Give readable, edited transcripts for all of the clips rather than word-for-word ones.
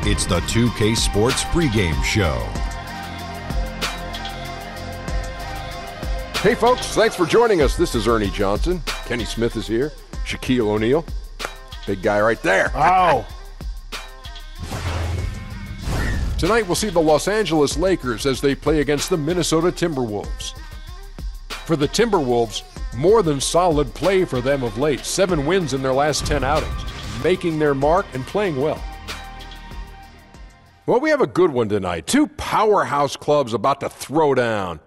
It's the 2K Sports pregame show. Hey folks, thanks for joining us. This is Ernie Johnson. Kenny Smith is here. Shaquille O'Neal. Big guy right there. Oh. Tonight we'll see the Los Angeles Lakers as they play against the Minnesota Timberwolves. For the Timberwolves, more than solid play for them of late. 7 wins in their last 10 outings, making their mark and playing well. Well, we have a good one tonight. 2 powerhouse clubs about to throw down.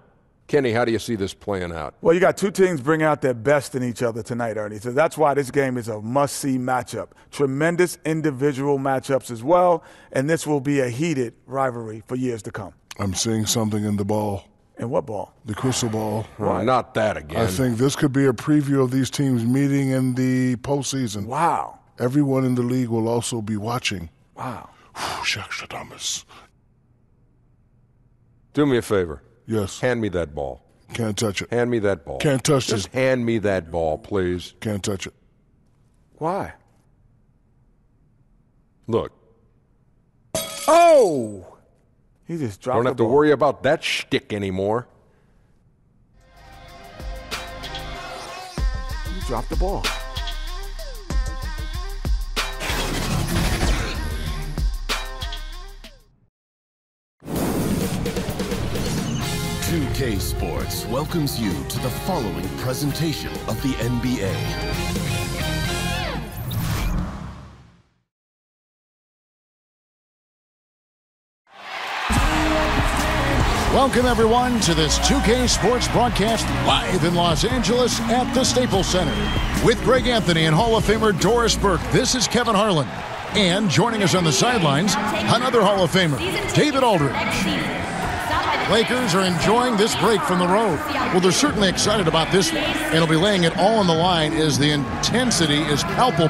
Kenny, how do you see this playing out? Well, you got 2 teams bringing out their best in each other tonight, Ernie. So that's why this game is a must-see matchup. Tremendous individual matchups as well, and this will be a heated rivalry for years to come. I'm seeing something in the ball. In what ball? The crystal ball. Right. Not that again. I think this could be a preview of these teams meeting in the postseason. Wow. Everyone in the league will also be watching. Wow. Shaq Thomas. Do me a favor. Yes. Hand me that ball. Can't touch it. Hand me that ball. Can't touch Just it. hand me that ball, please. Can't touch it. Why? Look. Oh! He just dropped the ball. Don't have to worry about that shtick anymore. He dropped the ball. K Sports welcomes you to the following presentation of the NBA. Welcome, everyone, to this 2K Sports broadcast live in Los Angeles at the Staples Center. With Greg Anthony and Hall of Famer Doris Burke, this is Kevin Harlan. And joining us on the sidelines, another Hall of Famer, David Aldridge. Lakers are enjoying this break from the road. Well, they're certainly excited about this one, and they'll be laying it all on the line as the intensity is palpable.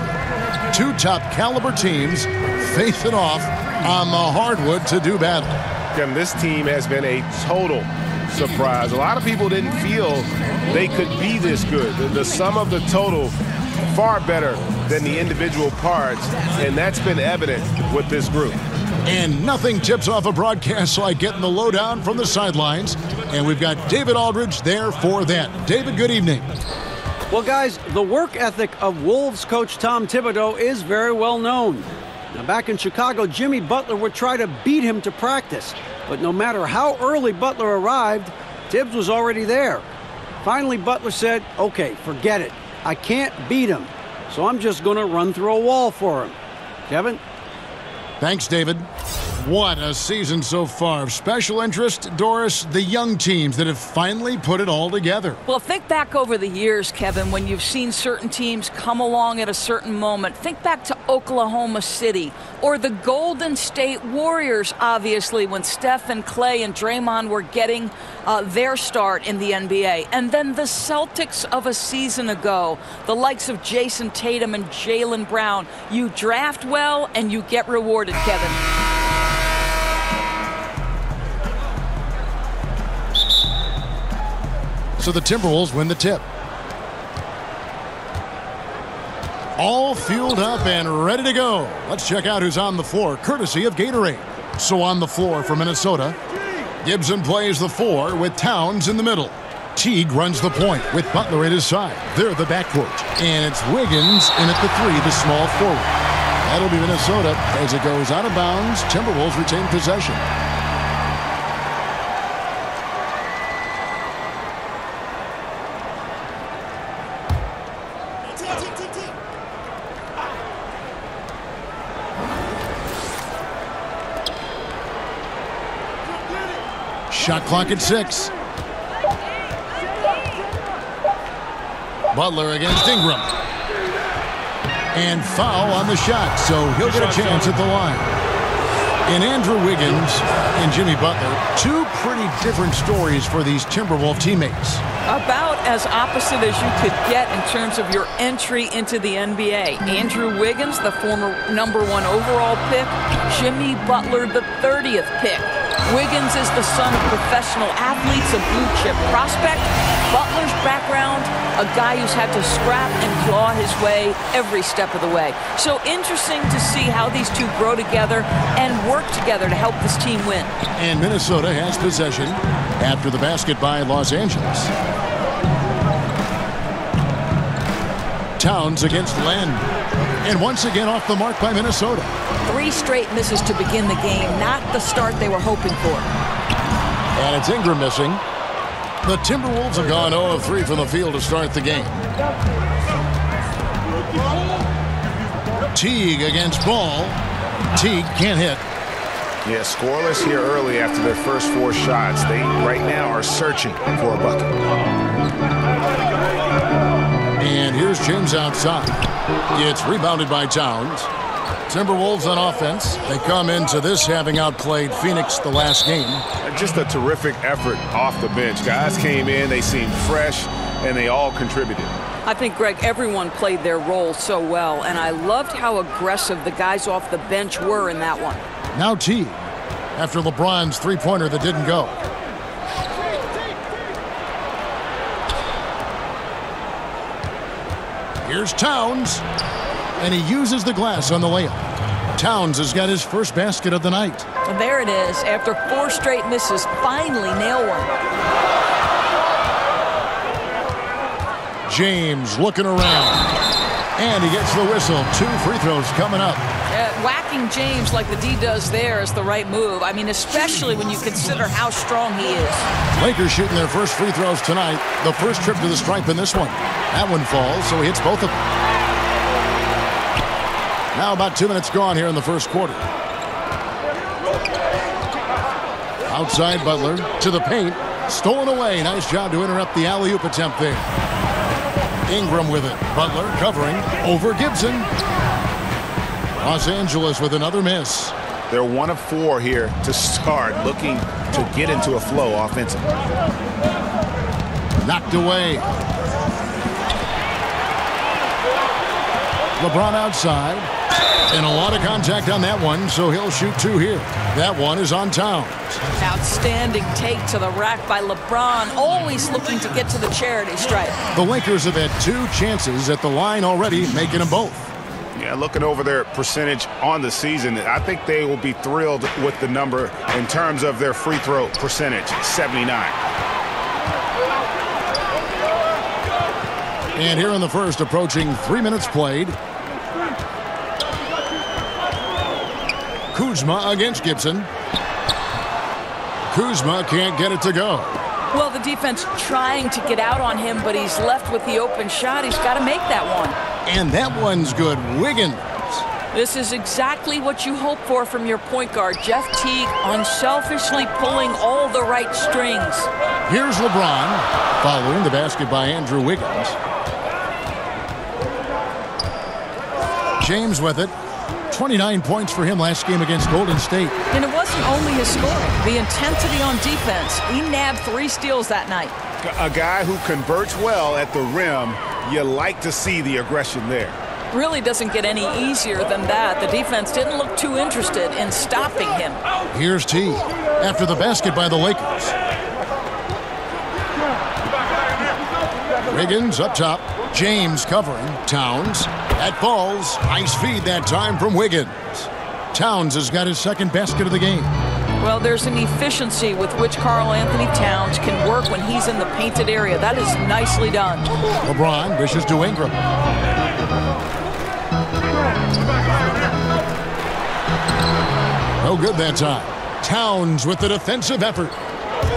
2 top-caliber teams face it off on the hardwood to do battle. And this team has been a total surprise. A lot of people didn't feel they could be this good. The sum of the total far better than the individual parts, and that's been evident with this group. And nothing tips off a broadcast like getting the lowdown from the sidelines. And we've got David Aldridge there for that. David, good evening. Well, guys, the work ethic of Wolves coach Tom Thibodeau is very well known. Now, back in Chicago, Jimmy Butler would try to beat him to practice. But no matter how early Butler arrived, Tibbs was already there. Finally, Butler said, okay, forget it. I can't beat him, so I'm just going to run through a wall for him. Kevin? Thanks, David. What a season so far. Of special interest, Doris, the young teams that have finally put it all together. Well, think back over the years, Kevin, when you've seen certain teams come along at a certain moment. Think back to Oklahoma City or the Golden State Warriors, obviously, when Steph and Clay and Draymond were getting their start in the NBA. And then the Celtics of a season ago, the likes of Jason Tatum and Jaylen Brown. You draft well and you get rewarded, Kevin. So the Timberwolves win the tip. All fueled up and ready to go. Let's check out who's on the floor, courtesy of Gatorade. So on the floor for Minnesota, Gibson plays the 4 with Towns in the middle. Teague runs the point with Butler at his side. They're the backcourt. And it's Wiggins in at the 3, the small forward. That'll be Minnesota as it goes out of bounds. Timberwolves retain possession. Shot clock at 6. Butler against Ingram. And foul on the shot, so he'll get a chance at the line. And Andrew Wiggins and Jimmy Butler, 2 pretty different stories for these Timberwolves teammates. About as opposite as you could get in terms of your entry into the NBA. Andrew Wiggins, the former #1 overall pick. Jimmy Butler, the 30th pick. Wiggins is the son of professional athletes, a blue-chip prospect. Butler's background, a guy who's had to scrap and claw his way every step of the way. So interesting to see how these two grow together and work together to help this team win. And Minnesota has possession after the basket by Los Angeles. Towns against Len. And once again off the mark by Minnesota. 3 straight misses to begin the game. Not the start they were hoping for. And it's Ingram missing. The Timberwolves have gone 0 of 3 from the field to start the game. Teague against Ball. Teague can't hit. Yeah, scoreless here early after their first 4 shots. They right now are searching for a bucket. And here's James outside. It's rebounded by Towns. Timberwolves on offense. They come into this having outplayed Phoenix the last game. Just a terrific effort off the bench. Guys came in, they seemed fresh, and they all contributed. I think, Greg, everyone played their role so well, and I loved how aggressive the guys off the bench were in that one. Now Teague, after LeBron's three-pointer that didn't go. Here's Towns, and he uses the glass on the layup. Towns has got his first basket of the night. And there it is. After 4 straight misses, finally nail one. James looking around, and he gets the whistle. 2 free throws coming up. Whacking James like the D does there is the right move. I mean, especially when you consider how strong he is. Lakers shooting their first free throws tonight. The first trip to the stripe in this one. That one falls, so he hits both of them. Now about 2 minutes gone here in the first quarter. Outside Butler to the paint. Stolen away. Nice job to interrupt the alley-oop attempt there. Ingram with it. Butler covering over Gibson. Los Angeles with another miss. They're 1 of 4 here to start, looking to get into a flow offensively. Knocked away. LeBron outside. And a lot of contact on that one, so he'll shoot 2 here. That one is on Towns. Outstanding take to the rack by LeBron, always looking to get to the charity stripe. The Lakers have had 2 chances at the line already, making them both. Yeah, looking over their percentage on the season, I think they will be thrilled with the number in terms of their free throw percentage, 79. And here in the first, approaching 3 minutes played. Kuzma against Gibson. Kuzma can't get it to go. Well, the defense trying to get out on him, but he's left with the open shot. He's got to make that one. And that one's good. Wiggins. This is exactly what you hope for from your point guard, Jeff Teague, unselfishly pulling all the right strings. Here's LeBron, following the basket by Andrew Wiggins. James with it. 29 points for him last game against Golden State. And it wasn't only his scoring, the intensity on defense. He nabbed 3 steals that night. A guy who converts well at the rim, you like to see the aggression there. Really doesn't get any easier than that. The defense didn't look too interested in stopping him. Here's T after the basket by the Lakers. Wiggins up top. James covering. Towns. That falls. Nice feed that time from Wiggins. Towns has got his second basket of the game. Well, there's an efficiency with which Karl Anthony Towns can work when he's in the painted area. That is nicely done. LeBron dishes to Ingram. No good that time. Towns with the defensive effort.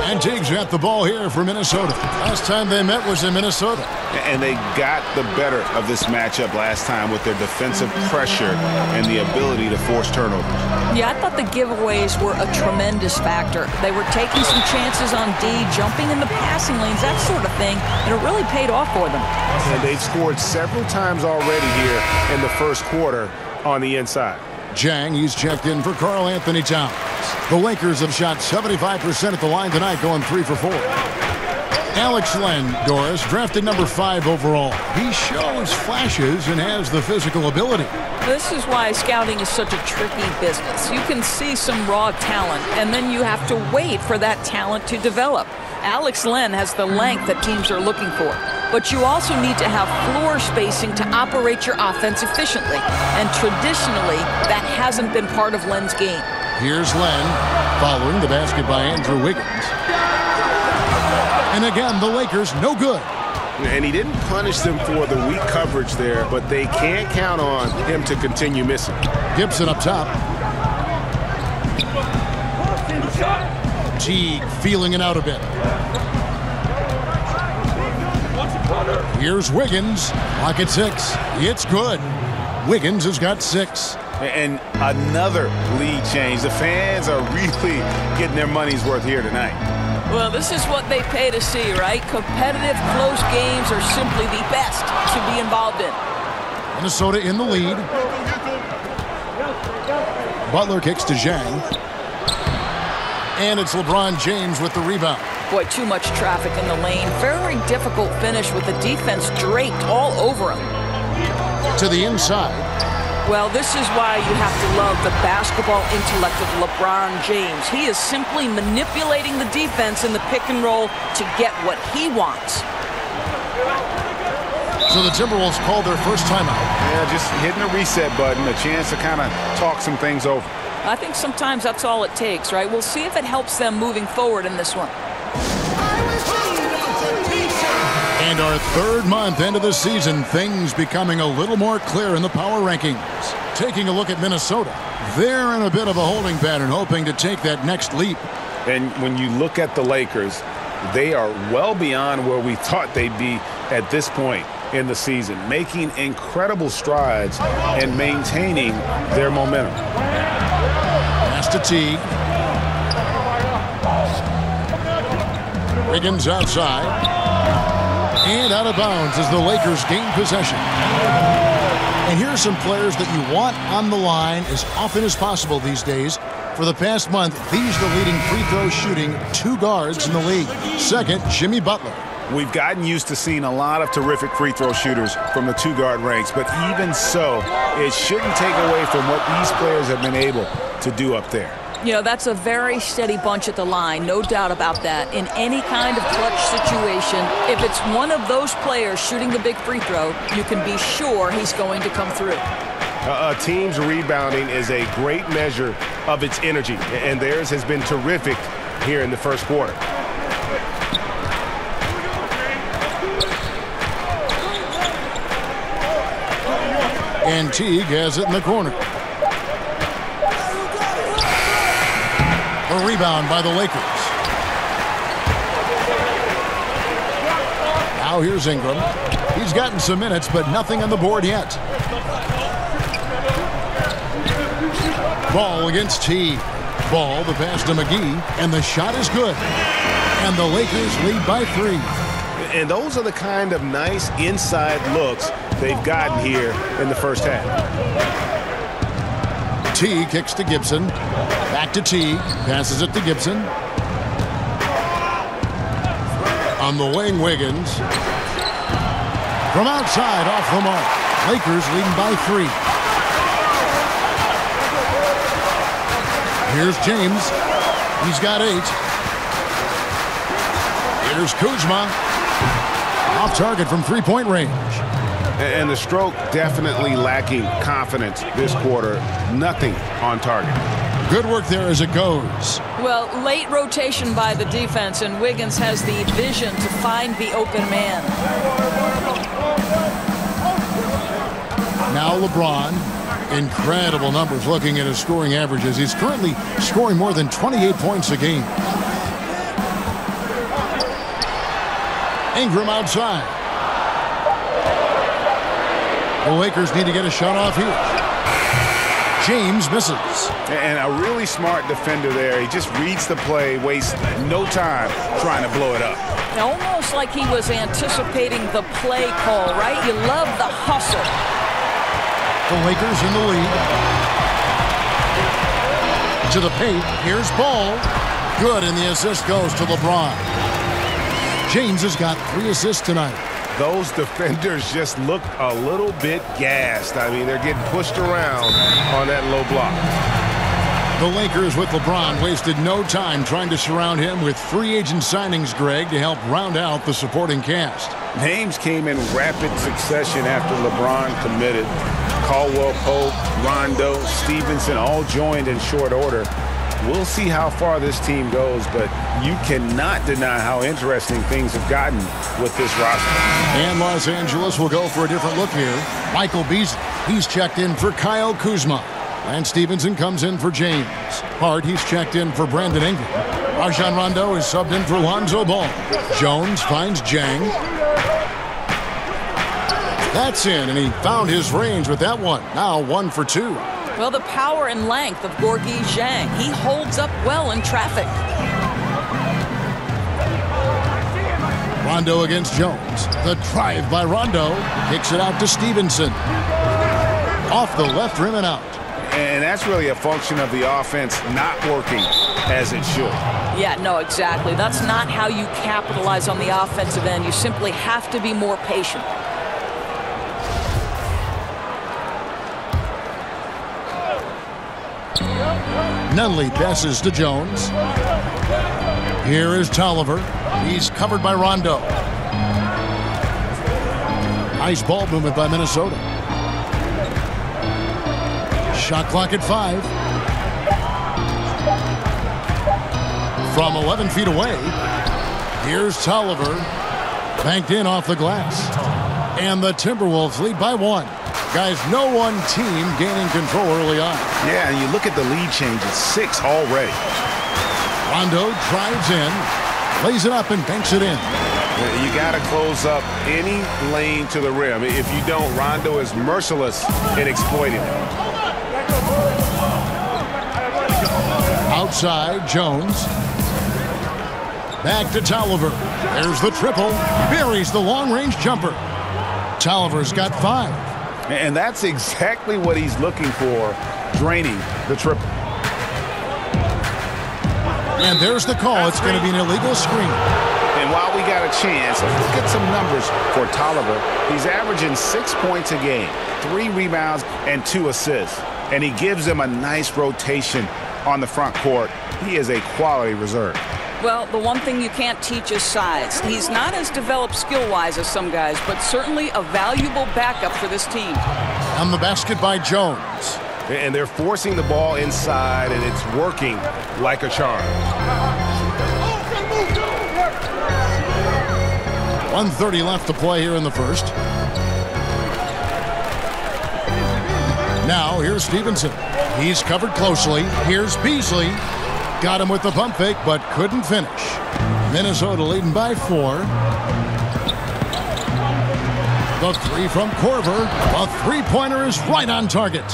And Teague's got the ball here for Minnesota. Last time they met was in Minnesota. And they got the better of this matchup last time with their defensive pressure and the ability to force turnovers. Yeah, I thought the giveaways were a tremendous factor. They were taking some chances on D, jumping in the passing lanes, that sort of thing, and it really paid off for them. And they've scored several times already here in the first quarter on the inside. Jang, he's checked in for Karl Anthony Towns. The Lakers have shot 75% at the line tonight, going 3 for 4. Alex Len, Doris, drafted number 5 overall. He shows flashes and has the physical ability. This is why scouting is such a tricky business. You can see some raw talent, and then you have to wait for that talent to develop. Alex Len has the length that teams are looking for. But you also need to have floor spacing to operate your offense efficiently. And traditionally, that hasn't been part of Len's game. Here's Len, following the basket by Andrew Wiggins. And again, the Lakers no good. And he didn't punish them for the weak coverage there, but they can't count on him to continue missing. Gibson up top. Teague feeling it out a bit. Here's Wiggins. Clock at 6. It's good. Wiggins has got 6. And another lead change. The fans are really getting their money's worth here tonight. Well, this is what they pay to see, right? Competitive, close games are simply the best to be involved in. Minnesota in the lead. Butler kicks to Zhang. And it's LeBron James with the rebound. Boy, too much traffic in the lane. Very difficult finish with the defense draped all over him. To the inside. Well, this is why you have to love the basketball intellect of LeBron James. He is simply manipulating the defense in the pick and roll to get what he wants. So the Timberwolves called their first timeout. Yeah, just hitting the reset button, a chance to kind of talk some things over. I think sometimes that's all it takes, right? We'll see if it helps them moving forward in this one. And our third month into the season, things becoming a little more clear in the power rankings. Taking a look at Minnesota, they're in a bit of a holding pattern, hoping to take that next leap. And when you look at the Lakers, they are well beyond where we thought they'd be at this point in the season, making incredible strides and maintaining their momentum. Pass to Teague. Wiggins outside. And out of bounds as the Lakers gain possession. And here are some players that you want on the line as often as possible these days. For the past month, these are the leading free throw shooting 2 guards in the league. Second, Jimmy Butler. We've gotten used to seeing a lot of terrific free throw shooters from the 2-guard ranks, but even so, it shouldn't take away from what these players have been able to do up there. You know, that's a very steady bunch at the line, no doubt about that. In any kind of clutch situation, if it's one of those players shooting the big free throw, you can be sure he's going to come through. A team's rebounding is a great measure of its energy, and theirs has been terrific here in the first quarter. And Teague has it in the corner. A rebound by the Lakers. Now here's Ingram. He's gotten some minutes, but nothing on the board yet. Ball against Teague. Ball, the pass to McGee, and the shot is good. And the Lakers lead by 3. And those are the kind of nice inside looks they've gotten here in the first half. Teague kicks to Gibson. Back to Teague. Passes it to Gibson. On the wing, Wiggins. From outside, off the mark. Lakers leading by 3. Here's James. He's got 8. Here's Kuzma. Off target from 3-point range. And the stroke definitely lacking confidence this quarter. Nothing on target. Good work there as it goes. Well, late rotation by the defense, and Wiggins has the vision to find the open man. Now LeBron. Incredible numbers looking at his scoring averages. He's currently scoring more than 28 points a game. Ingram outside. The Lakers need to get a shot off here. James misses. And a really smart defender there. He just reads the play, wastes no time trying to blow it up. Almost like he was anticipating the play call, right? You love the hustle. The Lakers in the lead. To the paint. Here's Ball. Good, and the assist goes to LeBron. James has got 3 assists tonight. Those defenders just look a little bit gassed. I mean, they're getting pushed around on that low block. The Lakers with LeBron wasted no time trying to surround him with free agent signings, Greg, to help round out the supporting cast. Names came in rapid succession after LeBron committed. Caldwell Pope, Rondo, Stevenson all joined in short order. We'll see how far this team goes, but you cannot deny how interesting things have gotten with this roster. And Los Angeles will go for a different look here. Michael Beasley, he's checked in for Kyle Kuzma. Lance Stevenson comes in for James. Hart, he's checked in for Brandon Ingram. Rajon Rondo is subbed in for Lonzo Ball. Jones finds Jang. That's in, and he found his range with that one. Now 1 for 2. Well, the power and length of Gorgui Dieng. He holds up well in traffic. Rondo against Jones. The drive by Rondo. Kicks it out to Stevenson. Off the left rim and out. And that's really a function of the offense not working as it should. Yeah, no, exactly. That's not how you capitalize on the offensive end. You simply have to be more patient. Nunley passes to Jones. Here is Tolliver. He's covered by Rondo. Nice ball movement by Minnesota. Shot clock at 5. From 11 feet away, here's Tolliver. Banked in off the glass. And the Timberwolves lead by 1. Guys, no one team gaining control early on. Yeah, and you look at the lead changes, 6 already. Rondo drives in, lays it up and banks it in. You got to close up any lane to the rim. If you don't, Rondo is merciless in exploiting it. Outside, Jones. Back to Tolliver. There's the triple. Buries the long-range jumper. Tolliver's got 5. And that's exactly what he's looking for, draining the triple. And there's the call. It's going to be an illegal screen. And while we got a chance, look at some numbers for Tolliver. He's averaging 6 points a game, 3 rebounds, and 2 assists. And he gives them a nice rotation on the front court. He is a quality reserve. Well, the one thing you can't teach is size. He's not as developed skill-wise as some guys, but certainly a valuable backup for this team. On the basket by Jones. And they're forcing the ball inside, and it's working like a charm. 1:30 left to play here in the first. Now, here's Stevenson. He's covered closely. Here's Beasley. Got him with the pump fake, but couldn't finish. Minnesota leading by 4. The 3 from Korver. A three-pointer is right on target.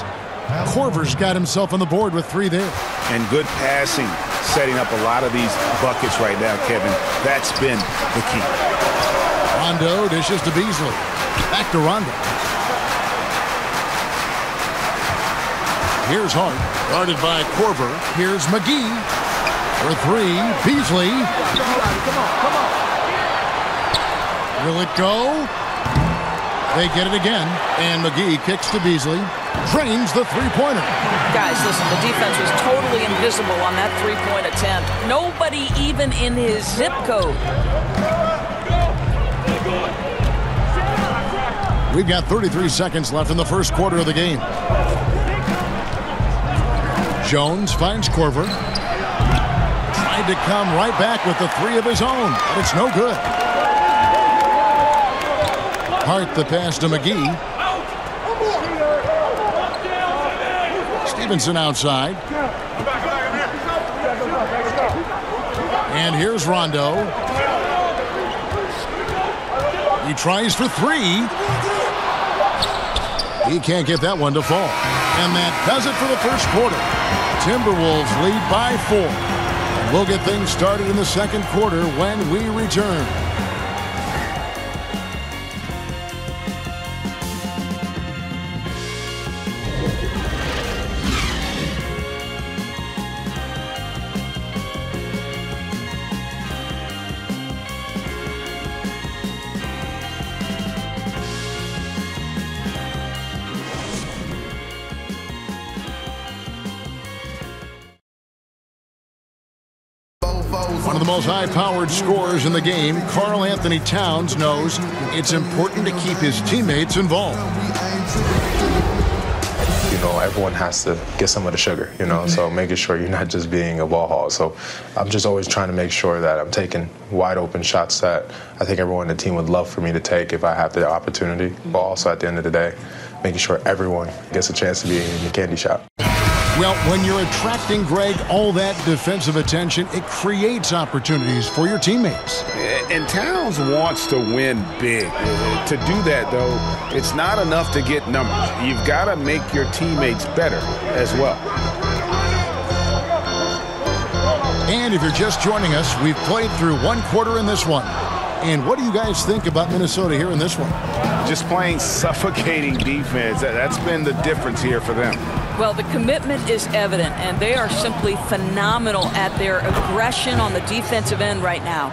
Korver's got himself on the board with 3 there. And good passing, setting up a lot of these buckets right now, Kevin. That's been the key. Rondo dishes to Beasley. Back to Rondo. Here's Hart, guarded by Korver. Here's McGee for 3. Beasley. Come on. Will it go? They get it again, and McGee kicks to Beasley. Drains the three-pointer. Guys, listen, the defense was totally invisible on that three-point attempt. Nobody even in his zip code. We've got 33 seconds left in the first quarter of the game. Jones finds Korver. Tried to come right back with the 3 of his own, but it's no good. Hart the pass to McGee. Stevenson outside. And here's Rondo. He tries for 3. He can't get that one to fall. And that does it for the first quarter. Timberwolves lead by 4. And we'll get things started in the second quarter when we return. the most high-powered scorers in the game, Karl Anthony Towns, knows it's important to keep his teammates involved. You know, everyone has to get some of the sugar, you know, so making sure you're not just being a ball hog. So I'm just always trying to make sure that I'm taking wide open shots that I think everyone on the team would love for me to take if I have the opportunity. But also at the end of the day, making sure everyone gets a chance to be in the candy shop. Well, when you're attracting, Greg, all that defensive attention, it creates opportunities for your teammates. And Towns wants to win big. To do that, though, it's not enough to get numbers. You've got to make your teammates better as well. And if you're just joining us, we've played through one quarter in this one. And what do you guys think about Minnesota here in this one? Just playing suffocating defense. That's been the difference here for them. Well, the commitment is evident, and they are simply phenomenal at their aggression on the defensive end right now.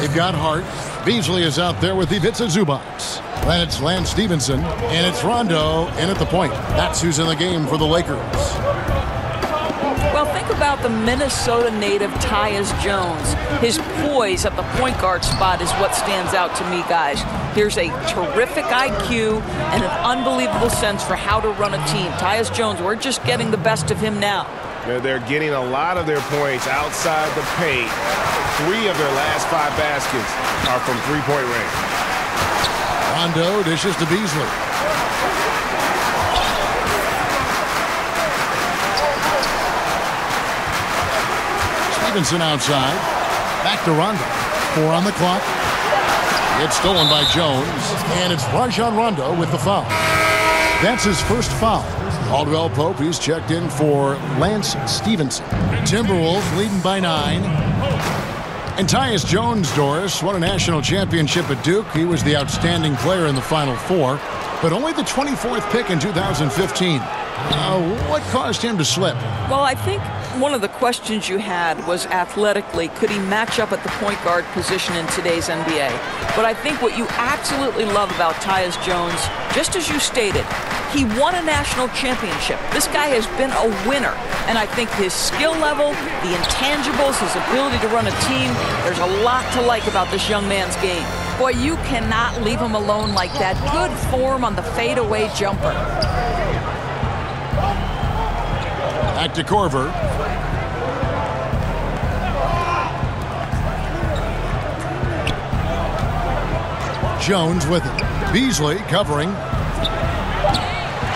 They've got Hart. Beasley is out there with Ivica Zubac. Then it's Lance Stevenson, and it's Rondo in at the point. That's who's in the game for the Lakers. Well, think about the Minnesota native Tyus Jones. His poise at the point guard spot is what stands out to me, guys. Here's a terrific IQ and an unbelievable sense for how to run a team. Tyus Jones, we're just getting the best of him now. They're getting a lot of their points outside the paint. 3 of their last 5 baskets are from three-point range. Rondo dishes to Beasley. Stevenson outside. Back to Rondo. 4 on the clock. It's stolen by Jones. And it's Rajon Rondo with the foul. That's his first foul. Caldwell Pope, he's checked in for Lance Stevenson. Timberwolves leading by 9. And Tyus Jones, Doris, won a national championship at Duke. He was the outstanding player in the Final Four, but only the 24th pick in 2015. What caused him to slip? Well, I think one of the questions you had was athletically, could he match up at the point guard position in today's NBA? But I think what you absolutely love about Tyus Jones, just as you stated, he won a national championship. This guy has been a winner, and I think his skill level, the intangibles, his ability to run a team, there's a lot to like about this young man's game. Boy, you cannot leave him alone like that. Good form on the fadeaway jumper. Back to Korver. Jones with it. Beasley covering.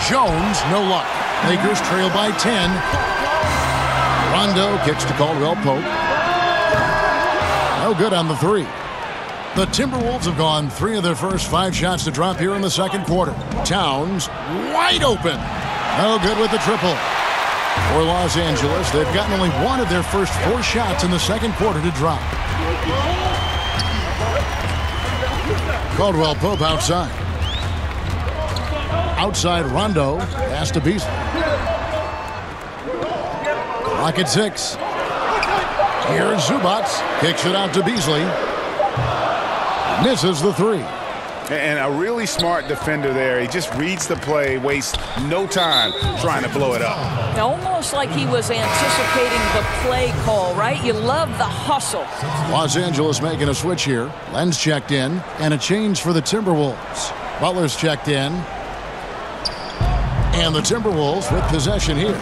Jones, no luck. Lakers trail by 10. Rondo kicks to Caldwell Pope. No good on the 3. The Timberwolves have gone 3 of their first 5 shots to drop here in the second quarter. Towns wide open. No good with the triple. For Los Angeles, they've gotten only 1 of their first 4 shots in the second quarter to drop. Caldwell Pope outside. Outside Rondo, pass to Beasley. Clock at 6. Here's Zubac, kicks it out to Beasley. Misses the 3. And a really smart defender there. He just reads the play, wastes no time trying to blow it up. Almost like he was anticipating the play call, right? You love the hustle. Los Angeles making a switch here. Len's checked in, and a change for the Timberwolves. Butler's checked in. And the Timberwolves with possession here.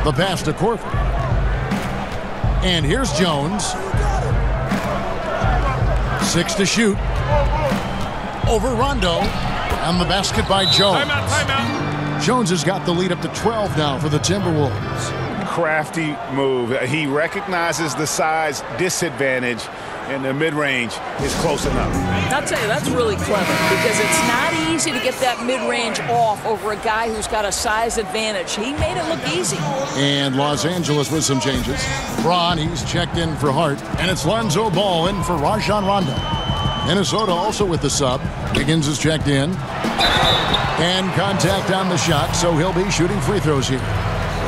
The pass to Korver. And here's Jones. 6 to shoot. Over Rondo. And the basket by Jones. Timeout. Jones has got the lead up to 12 now for the Timberwolves. Crafty move. He recognizes the size disadvantage, and the mid-range is close enough. I'll tell you, that's really clever because it's not easy to get that mid-range off over a guy who's got a size advantage. He made it look easy. And Los Angeles with some changes. Braun, he's checked in for Hart, and it's Lonzo Ball in for Rajon Rondo. Minnesota also with the sub. Higgins is checked in. And contact on the shot, so he'll be shooting free throws here.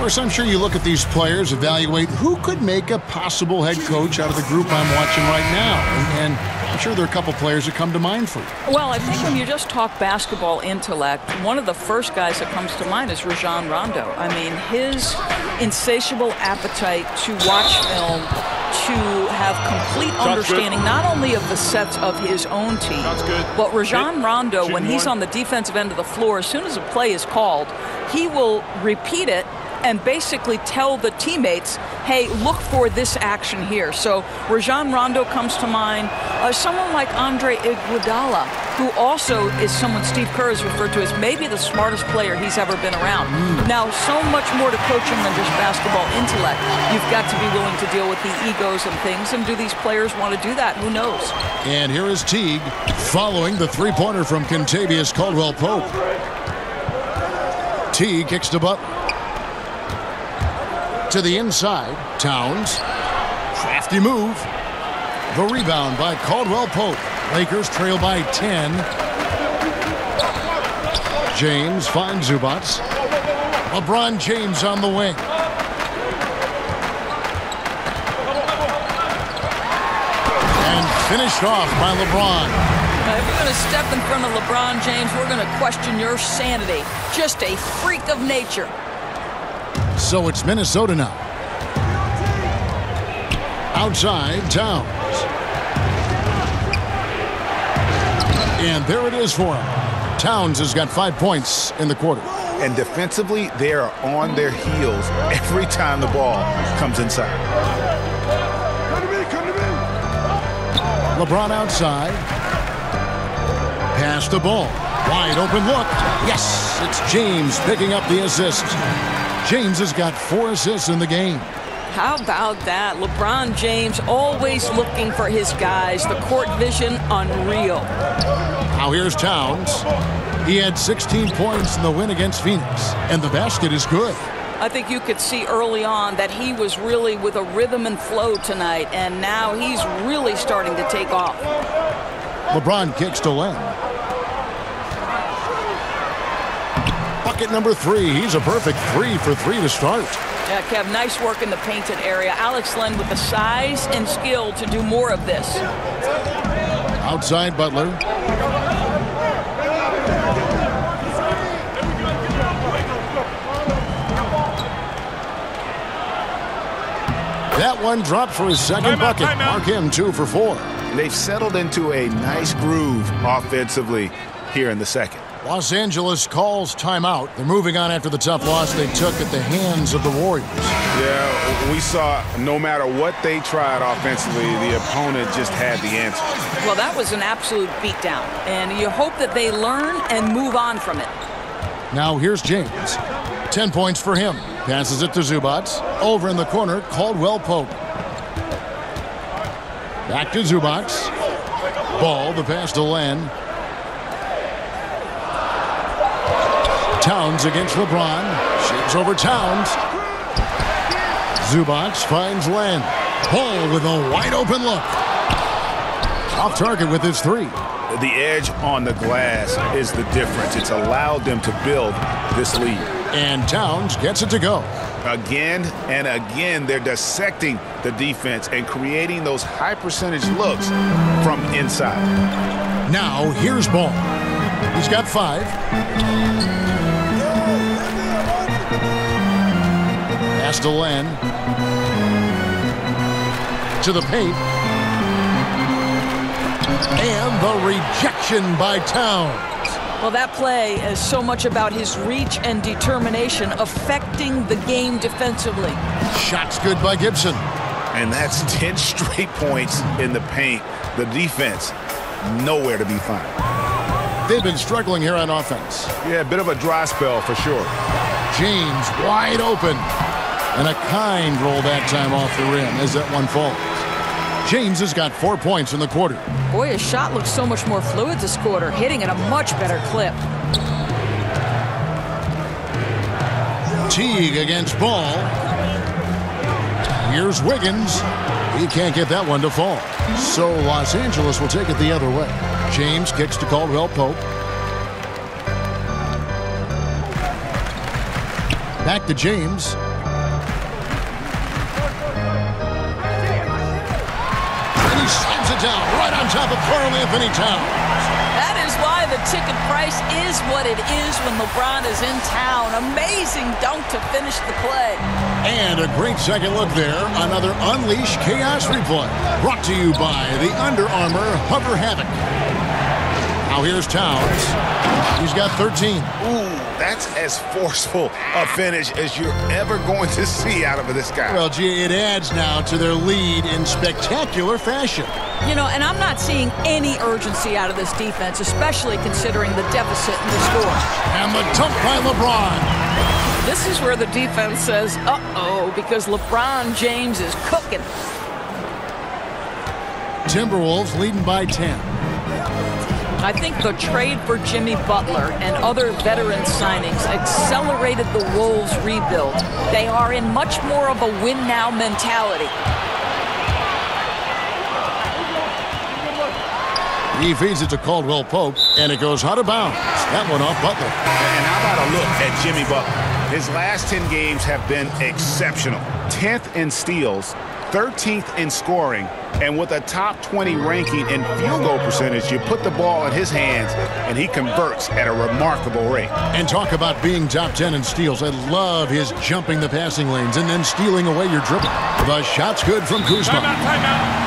Doris, I'm sure you look at these players, evaluate who could make a possible head coach out of the group I'm watching right now. And I'm sure there are a couple players that come to mind for you. Well, I think when you just talk basketball intellect, one of the first guys that comes to mind is Rajon Rondo. I mean, his insatiable appetite to watch film, to have complete understanding not only of the sets of his own team, but Rajon Rondo, when he's on the defensive end of the floor, as soon as a play is called, he will repeat it and basically tell the teammates, hey, look for this action here. So Rajon Rondo comes to mind. Someone like Andre Iguodala, who also is someone Steve Kerr has referred to as maybe the smartest player he's ever been around. Now, so much more to coaching than just basketball intellect. You've got to be willing to deal with the egos and things, and do these players want to do that? Who knows? And here is Teague following the three-pointer from Kentavious Caldwell-Pope. Teague kicks to Butler. To the inside, Towns. Crafty move. The rebound by Caldwell-Pope. Lakers trail by 10. James finds Zubac. LeBron James on the wing. And finished off by LeBron. Now, if you're going to step in front of LeBron James, we're going to question your sanity. Just a freak of nature. So it's Minnesota now. Outside, Towns. And there it is for him. Towns has got 5 points in the quarter. And defensively, they are on their heels every time the ball comes inside. LeBron outside. Pass the ball. Wide open look. Yes, it's James picking up the assist. James has got 4 assists in the game. How about that? LeBron James always looking for his guys. The court vision, unreal. Now here's Towns. He had 16 points in the win against Phoenix, and the basket is good. I think you could see early on that he was really with a rhythm and flow tonight, and now he's really starting to take off. LeBron kicks to Len. Bucket number 3. He's a perfect 3 for 3 to start. Yeah, Kev, nice work in the painted area. Alex Len with the size and skill to do more of this. Outside Butler. That one dropped for his second bucket. Mark him 2 for 4. They've settled into a nice groove offensively here in the second. Los Angeles calls timeout. They're moving on after the tough loss they took at the hands of the Warriors. Yeah, we saw no matter what they tried offensively, the opponent just had the answer. Well, that was an absolute beatdown, and you hope that they learn and move on from it. Now here's James. 10 points for him. Passes it to Zubac. Over in the corner, Caldwell-Pope. Back to Zubac. Ball, the pass to Len. Towns against LeBron. Shakes over Towns. Zubac finds Len. Ball with a wide open look. Off target with his 3. The edge on the glass is the difference. It's allowed them to build this lead. And Towns gets it to go. Again and again, they're dissecting the defense and creating those high percentage looks from inside. Now here's Ball. He's got 5. Pass to Len. To the paint. And the rejection by Towns. Well, that play is so much about his reach and determination affecting the game defensively. Shots good by Gibson. And that's 10 straight points in the paint. The defense, nowhere to be found. They've been struggling here on offense. Yeah, a bit of a dry spell for sure. James wide open. And a kind roll that time off the rim as that one falls. James has got 4 points in the quarter. Boy, his shot looks so much more fluid this quarter, hitting at a much better clip. Teague against Ball. Here's Wiggins. He can't get that one to fall. So Los Angeles will take it the other way. James kicks to Caldwell-Pope. Back to James. down right on top of Karl Anthony Towns. That is why the ticket price is what it is when LeBron is in town. Amazing dunk to finish the play. And a great second look there. Another Unleash Chaos replay. Brought to you by the Under Armour Hover Havoc. Now here's Towns. He's got 13. Ooh, that's as forceful a finish as you're ever going to see out of this guy. Well, gee, it adds now to their lead in spectacular fashion. You know, and I'm not seeing any urgency out of this defense, especially considering the deficit in the score. And the dunk by LeBron. This is where the defense says, uh-oh, because LeBron James is cooking. Timberwolves leading by 10. I think the trade for Jimmy Butler and other veteran signings accelerated the Wolves' rebuild. They are in much more of a win-now mentality. He feeds it to Caldwell Pope, and it goes out of bounds. That one off Butler. And how about a look at Jimmy Butler? His last 10 games have been exceptional. 10th in steals, 13th in scoring, and with a top 20 ranking in field goal percentage, you put the ball in his hands, and he converts at a remarkable rate. And talk about being top 10 in steals. I love his jumping the passing lanes and then stealing away your dribble. The shot's good from Kuzma. Timeout.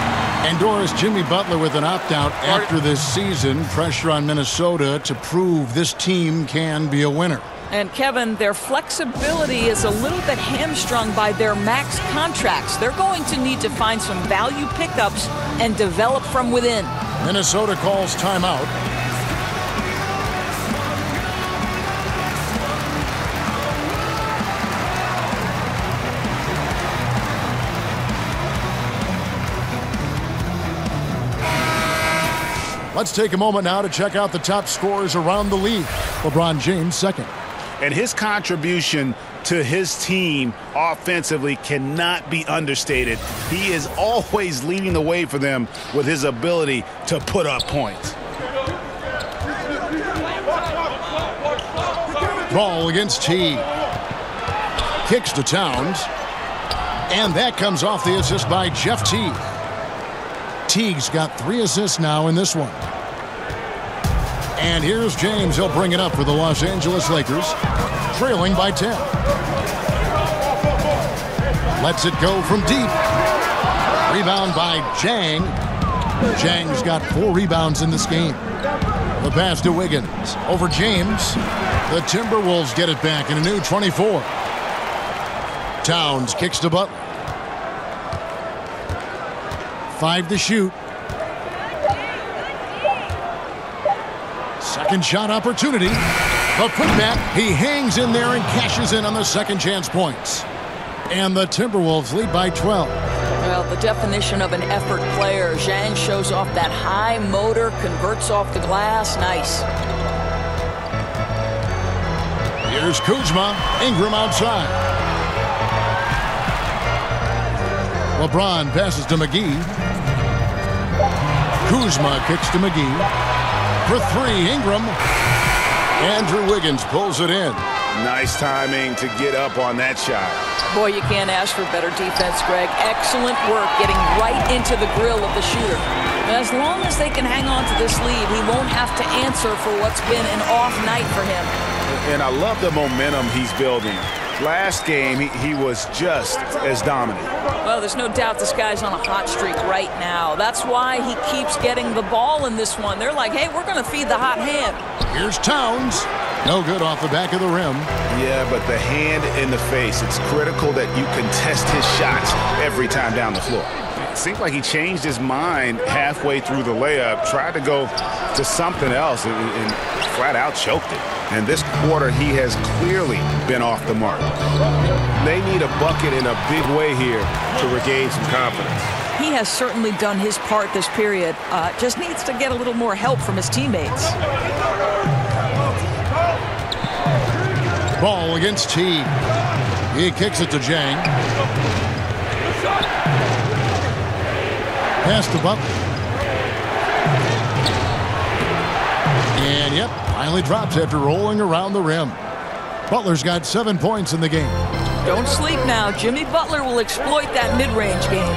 And Doris, Jimmy Butler with an opt-out after this season. Pressure on Minnesota to prove this team can be a winner. And Kevin, their flexibility is a little bit hamstrung by their max contracts. They're going to need to find some value pickups and develop from within. Minnesota calls timeout. Let's take a moment now to check out the top scorers around the league. LeBron James second. And his contribution to his team offensively cannot be understated. He is always leading the way for them with his ability to put up points. Ball against T. Kicks to Towns. And that comes off the assist by Jeff Teague. Teague's got 3 assists now in this one. And here's James. He'll bring it up for the Los Angeles Lakers, trailing by 10. Lets it go from deep. Rebound by Jang. Jang's got 4 rebounds in this game. The pass to Wiggins. Over James. The Timberwolves get it back in a new 24. Towns kicks to Butler. 5 to shoot. Second shot opportunity. The putback. He hangs in there and cashes in on the second chance points. And the Timberwolves lead by 12. Well, the definition of an effort player. Zhang shows off that high motor, converts off the glass. Nice. Here's Kuzma. Ingram outside. LeBron passes to McGee. Kuzma kicks to McGee. For 3, Ingram. Andrew Wiggins pulls it in. Nice timing to get up on that shot. Boy, you can't ask for better defense, Greg. Excellent work getting right into the grill of the shooter. As long as they can hang on to this lead, he won't have to answer for what's been an off night for him. And I love the momentum he's building. Last game, he was just as dominant. Well, there's no doubt this guy's on a hot streak right now. That's why he keeps getting the ball in this one. They're like, hey, we're going to feed the hot hand. Here's Towns. No good off the back of the rim. Yeah, but the hand in the face, it's critical that you contest his shots every time down the floor. It seemed like he changed his mind halfway through the layup, tried to go to something else, and flat out choked it. And this quarter, he has clearly been off the mark. They need a bucket in a big way here to regain some confidence. He has certainly done his part this period. Just needs to get a little more help from his teammates. Ball against T. He kicks it to Jang. Pass to Butler. And yep, finally drops after rolling around the rim. Butler's got 7 points in the game. Don't sleep now. Jimmy Butler will exploit that mid-range game.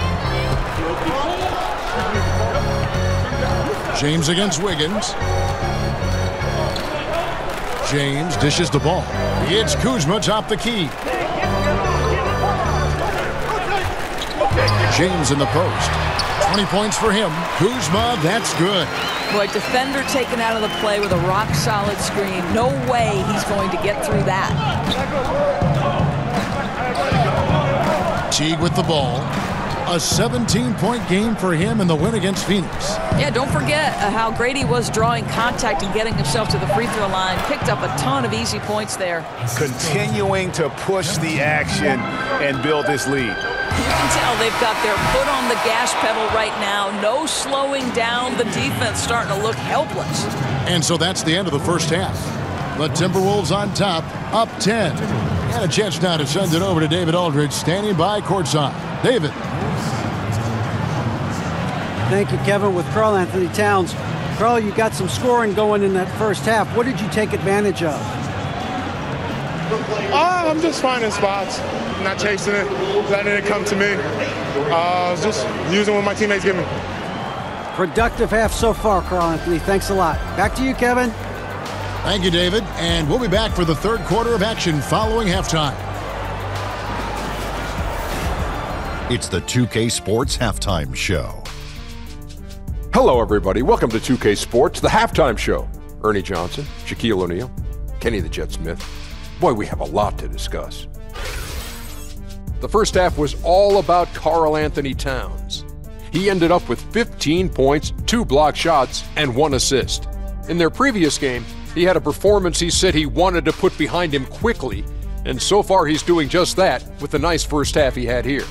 James against Wiggins. James dishes the ball. It's Kuzma top the key. James in the post. 20 points for him. Kuzma, that's good. Boy, defender taken out of the play with a rock-solid screen. No way he's going to get through that. Teague with the ball. A 17-point game for him in the win against Phoenix. Yeah, don't forget how great he was drawing contact and getting himself to the free throw line. Picked up a ton of easy points there. Continuing to push the action and build this lead. You can tell they've got their foot on the gas pedal right now. No slowing down. The defense starting to look helpless. And so that's the end of the first half. The Timberwolves on top, up 10. And a chance now to send it over to David Aldridge, standing by courtside. David. Thank you, Kevin. With Karl Anthony Towns. Karl, you got some scoring going in that first half. What did you take advantage of? I'm just finding spots, not chasing it, letting it come to me. Just using what my teammates give me. Productive half so far, Karl Anthony. Thanks a lot. Back to you, Kevin. Thank you, David. And we'll be back for the third quarter of action following halftime. It's the 2K Sports Halftime Show. Hello, everybody. Welcome to 2K Sports, the halftime show. Ernie Johnson, Shaquille O'Neal, Kenny the Jet Smith. Boy, we have a lot to discuss. The first half was all about Karl Anthony Towns. He ended up with 15 points, 2 block shots, and 1 assist. In their previous game, he had a performance he said he wanted to put behind him quickly, and so far he's doing just that with the nice first half he had here.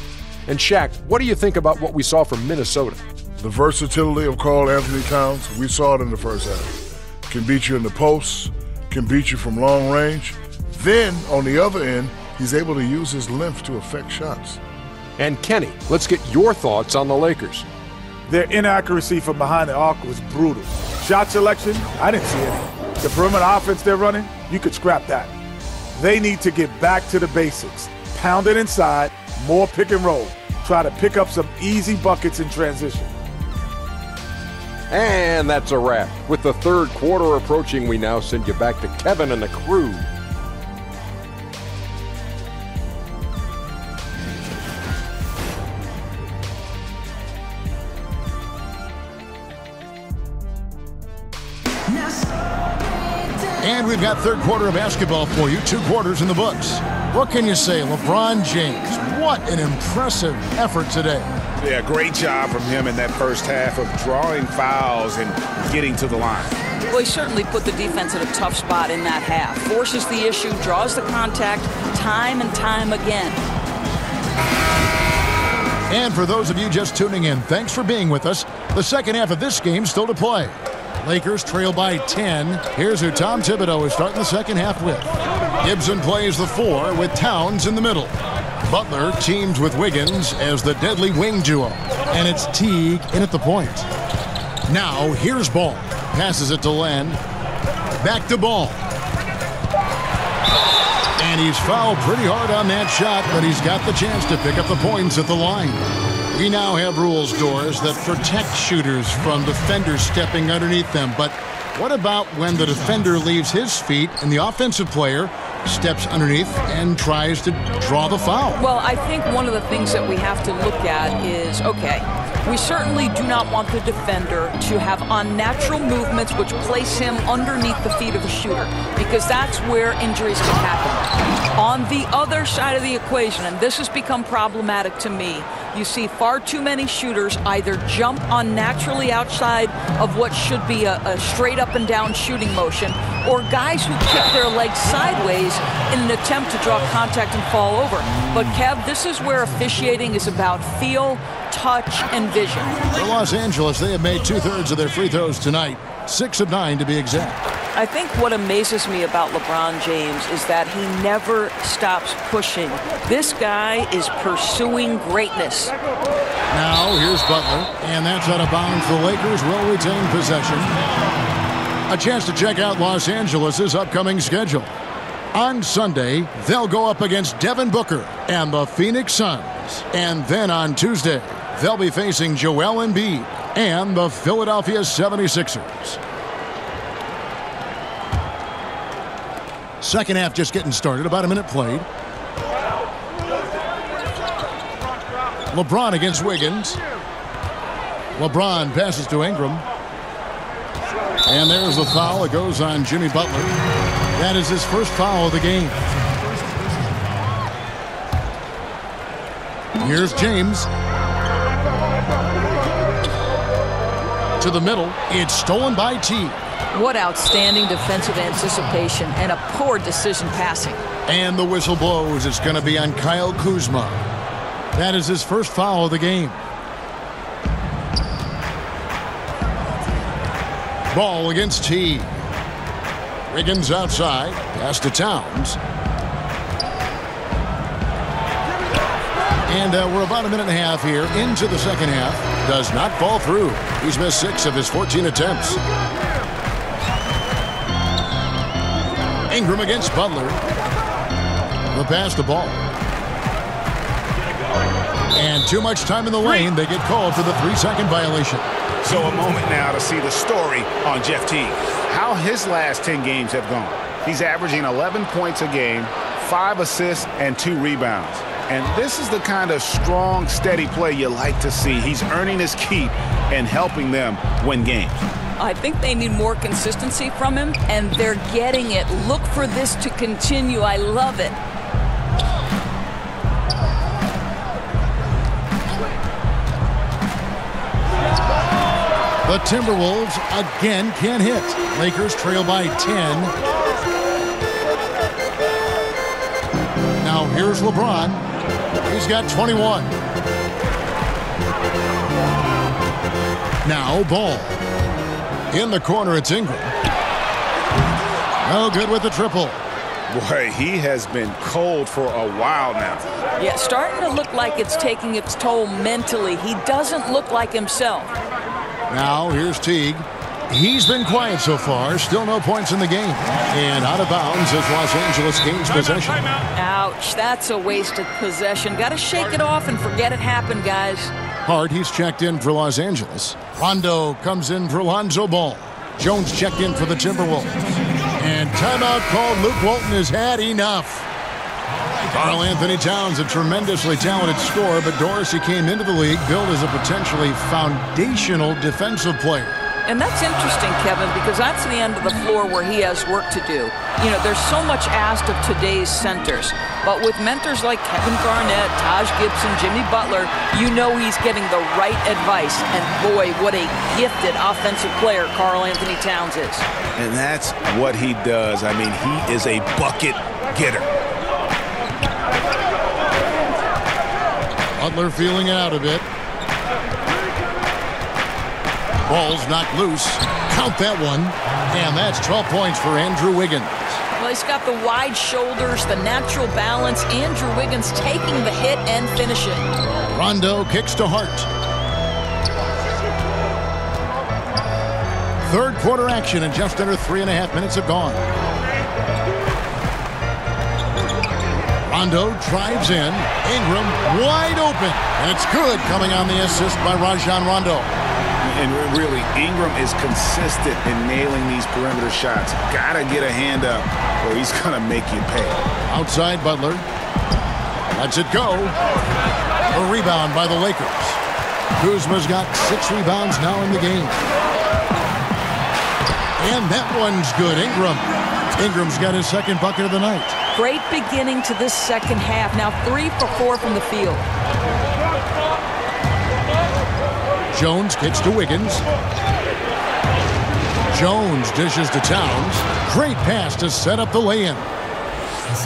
And Shaq, what do you think about what we saw from Minnesota? The versatility of Karl Anthony Towns, we saw it in the first half. Can beat you in the post, can beat you from long range. Then, on the other end, he's able to use his length to affect shots. And Kenny, let's get your thoughts on the Lakers. Their inaccuracy from behind the arc was brutal. Shot selection, I didn't see any. The perimeter offense they're running, you could scrap that. They need to get back to the basics. Pound it inside, more pick and roll. Try to pick up some easy buckets in transition. And that's a wrap. With the third quarter approaching, we now send you back to Kevin and the crew. And we've got third quarter of basketball for you, 2 quarters in the books. What can you say? LeBron James, what an impressive effort today. Yeah, great job from him in that first half of drawing fouls and getting to the line. Well, he certainly put the defense in a tough spot in that half. Forces the issue, draws the contact time and time again. And for those of you just tuning in, thanks for being with us. The second half of this game still to play. Lakers trail by 10. Here's who Tom Thibodeau is starting the second half with. Gibson plays the 4 with Towns in the middle. Butler teams with Wiggins as the deadly wing duo. And it's Teague in at the point. Now here's Ball. Passes it to Len. Back to Ball. And he's fouled pretty hard on that shot, but he's got the chance to pick up the points at the line. We now have rules, Doors, that protect shooters from defenders stepping underneath them. But what about when the defender leaves his feet and the offensive player steps underneath and tries to draw the foul? Well, I think one of the things that we have to look at is, okay, we certainly do not want the defender to have unnatural movements which place him underneath the feet of the shooter, because that's where injuries can happen. On the other side of the equation, and this has become problematic to me, you see far too many shooters either jump unnaturally outside of what should be a straight up and down shooting motion, or guys who kick their legs sideways in an attempt to draw contact and fall over. But Kev, this is where officiating is about feel, touch, and vision. For Los Angeles, they have made 2/3 of their free throws tonight, 6 of 9 to be exact. I think what amazes me about LeBron James is that he never stops pushing. This guy is pursuing greatness. Now here's Butler, and that's out of bounds. The Lakers will retain possession. A chance to check out Los Angeles' upcoming schedule. On Sunday, they'll go up against Devin Booker and the Phoenix Suns. And then on Tuesday, they'll be facing Joel Embiid and the Philadelphia 76ers. Second half just getting started. About a minute played. LeBron against Wiggins. LeBron passes to Ingram. And there's the foul. It goes on Jimmy Butler. That is his first foul of the game. Here's James. To the middle. It's stolen by T. What outstanding defensive anticipation and a poor decision passing. And the whistle blows. It's going to be on Kyle Kuzma. That is his first foul of the game. Ball against T. Wiggins outside. Pass to Towns. And we're about a minute and a half here into the second half. Does not fall through. He's missed 6 of his 14 attempts. Ingram against Butler. The pass to Ball. And too much time in the lane. They get called for the 3-second violation. So a moment now to see the story on Jeff Teague. How his last 10 games have gone. He's averaging 11 points a game, 5 assists, and 2 rebounds. And this is the kind of strong, steady play you like to see. He's earning his keep and helping them win games. I think they need more consistency from him, and they're getting it. Look for this to continue. I love it. The Timberwolves again can't hit. Lakers trail by 10. Now here's LeBron. He's got 21. Now Ball. In the corner, it's Ingram. No good with the triple. Boy, he has been cold for a while now. Yeah, starting to look like it's taking its toll mentally. He doesn't look like himself. Now here's Teague. He's been quiet so far. Still no points in the game. And out of bounds as Los Angeles gains possession. Ouch, that's a wasted possession. Got to shake it off and forget it happened, guys. Hart, he's checked in for Los Angeles. Rondo comes in for Lonzo Ball. Jones checked in for the Timberwolves. And timeout called. Luke Walton has had enough. Karl Anthony Towns, a tremendously talented scorer, but Dorsey came into the league billed as a potentially foundational defensive player. And that's interesting, Kevin, because that's the end of the floor where he has work to do. You know, there's so much asked of today's centers. But with mentors like Kevin Garnett, Taj Gibson, Jimmy Butler, you know he's getting the right advice. And boy, what a gifted offensive player Karl Anthony Towns is. And that's what he does. I mean, he is a bucket getter. Butler feeling it out a bit. Ball's knocked loose. Count that one. And that's 12 points for Andrew Wiggins. Well, he's got the wide shoulders, the natural balance. Andrew Wiggins taking the hit and finishing. Rondo kicks to Hart. Third quarter action, and just under 3.5 minutes have gone. Rondo drives in. Ingram wide open. And it's good, coming on the assist by Rajon Rondo. And really, Ingram is consistent in nailing these perimeter shots. Gotta get a hand up or he's gonna make you pay. Outside Butler. Lets it go. A rebound by the Lakers. Kuzma's got 6 rebounds now in the game. And that one's good. Ingram's got his second bucket of the night. Great beginning to this second half. Now 3 for 4 from the field. Jones kicks to Wiggins. Jones dishes to Towns. Great pass to set up the lay-in.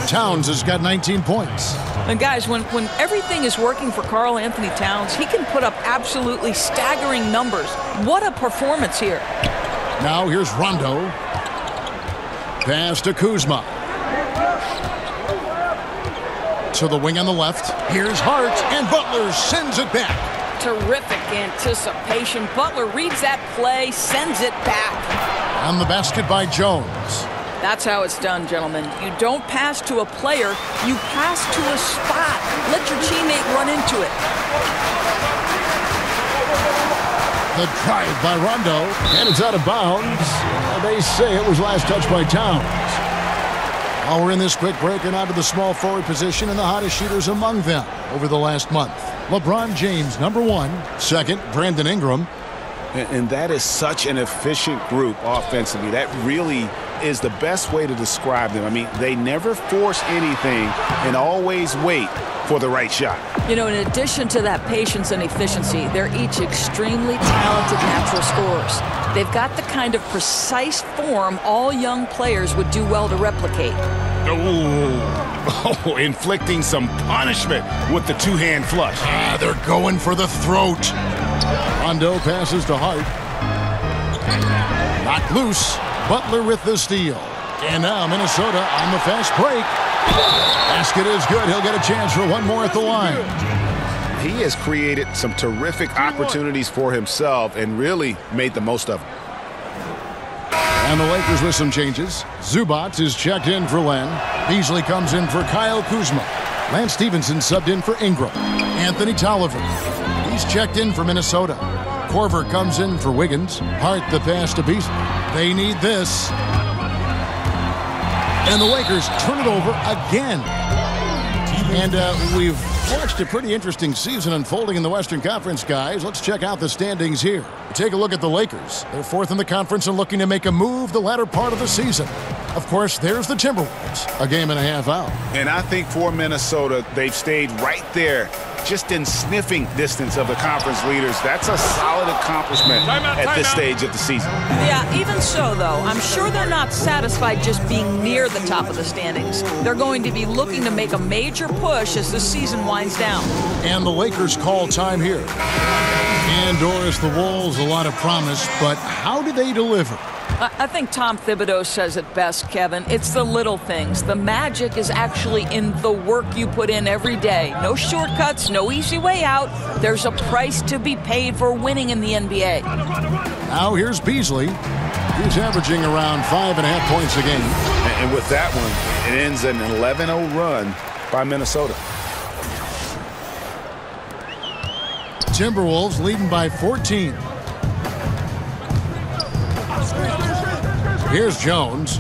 Towns has got 19 points. And guys, when everything is working for Karl Anthony Towns, he can put up absolutely staggering numbers. What a performance here. Now here's Rondo. Pass to Kuzma. To the wing on the left. Here's Hart, and Butler sends it back. Terrific anticipation. Butler reads that play, sends it back. On the basket by Jones. That's how it's done, gentlemen. You don't pass to a player, you pass to a spot. Let your teammate run into it. The drive by Rondo, and it's out of bounds. They say it was last touched by Towns. While we're in this quick break, and out to the small forward position, and the hottest shooters among them over the last month. LeBron James, number 1. Second, Brandon Ingram. And that is such an efficient group offensively. That really is the best way to describe them. I mean, they never force anything and always wait for the right shot. You know, in addition to that patience and efficiency, they're each extremely talented natural scorers. They've got the kind of precise form all young players would do well to replicate. Oh, inflicting some punishment with the two-hand flush. They're going for the throat. Rondo passes to Hart. Knocked loose. Butler with the steal. And now Minnesota on the fast break. Basket is good. He'll get a chance for one more at the line. He has created some terrific opportunities for himself and really made the most of them. And the Lakers with some changes. Zubac is checked in for Len. Beasley comes in for Kyle Kuzma. Lance Stevenson subbed in for Ingram. Anthony Tolliver. He's checked in for Minnesota. Korver comes in for Wiggins. Hart the pass to Beasley. They need this. And the Lakers turn it over again. And we've watched a pretty interesting season unfolding in the Western Conference, guys. Let's check out the standings here. Take a look at the Lakers. They're 4th in the conference and looking to make a move the latter part of the season. Of course, there's the Timberwolves, a game and a half out. And I think for Minnesota, they've stayed right there, just in sniffing distance of the conference leaders. That's a solid accomplishment at this stage of the season. Yeah, even so, though, I'm sure they're not satisfied just being near the top of the standings. They're going to be looking to make a major push as the season winds down. And the Lakers call time here. And Doris, the Wolves, a lot of promise, but how do they deliver? I think Tom Thibodeau says it best, Kevin. It's the little things. The magic is actually in the work you put in every day. No shortcuts, no easy way out. There's a price to be paid for winning in the NBA. Now here's Beasley. He's averaging around 5.5 points a game. And with that one, it ends an 11-0 run by Minnesota. Timberwolves leading by 14. Here's Jones.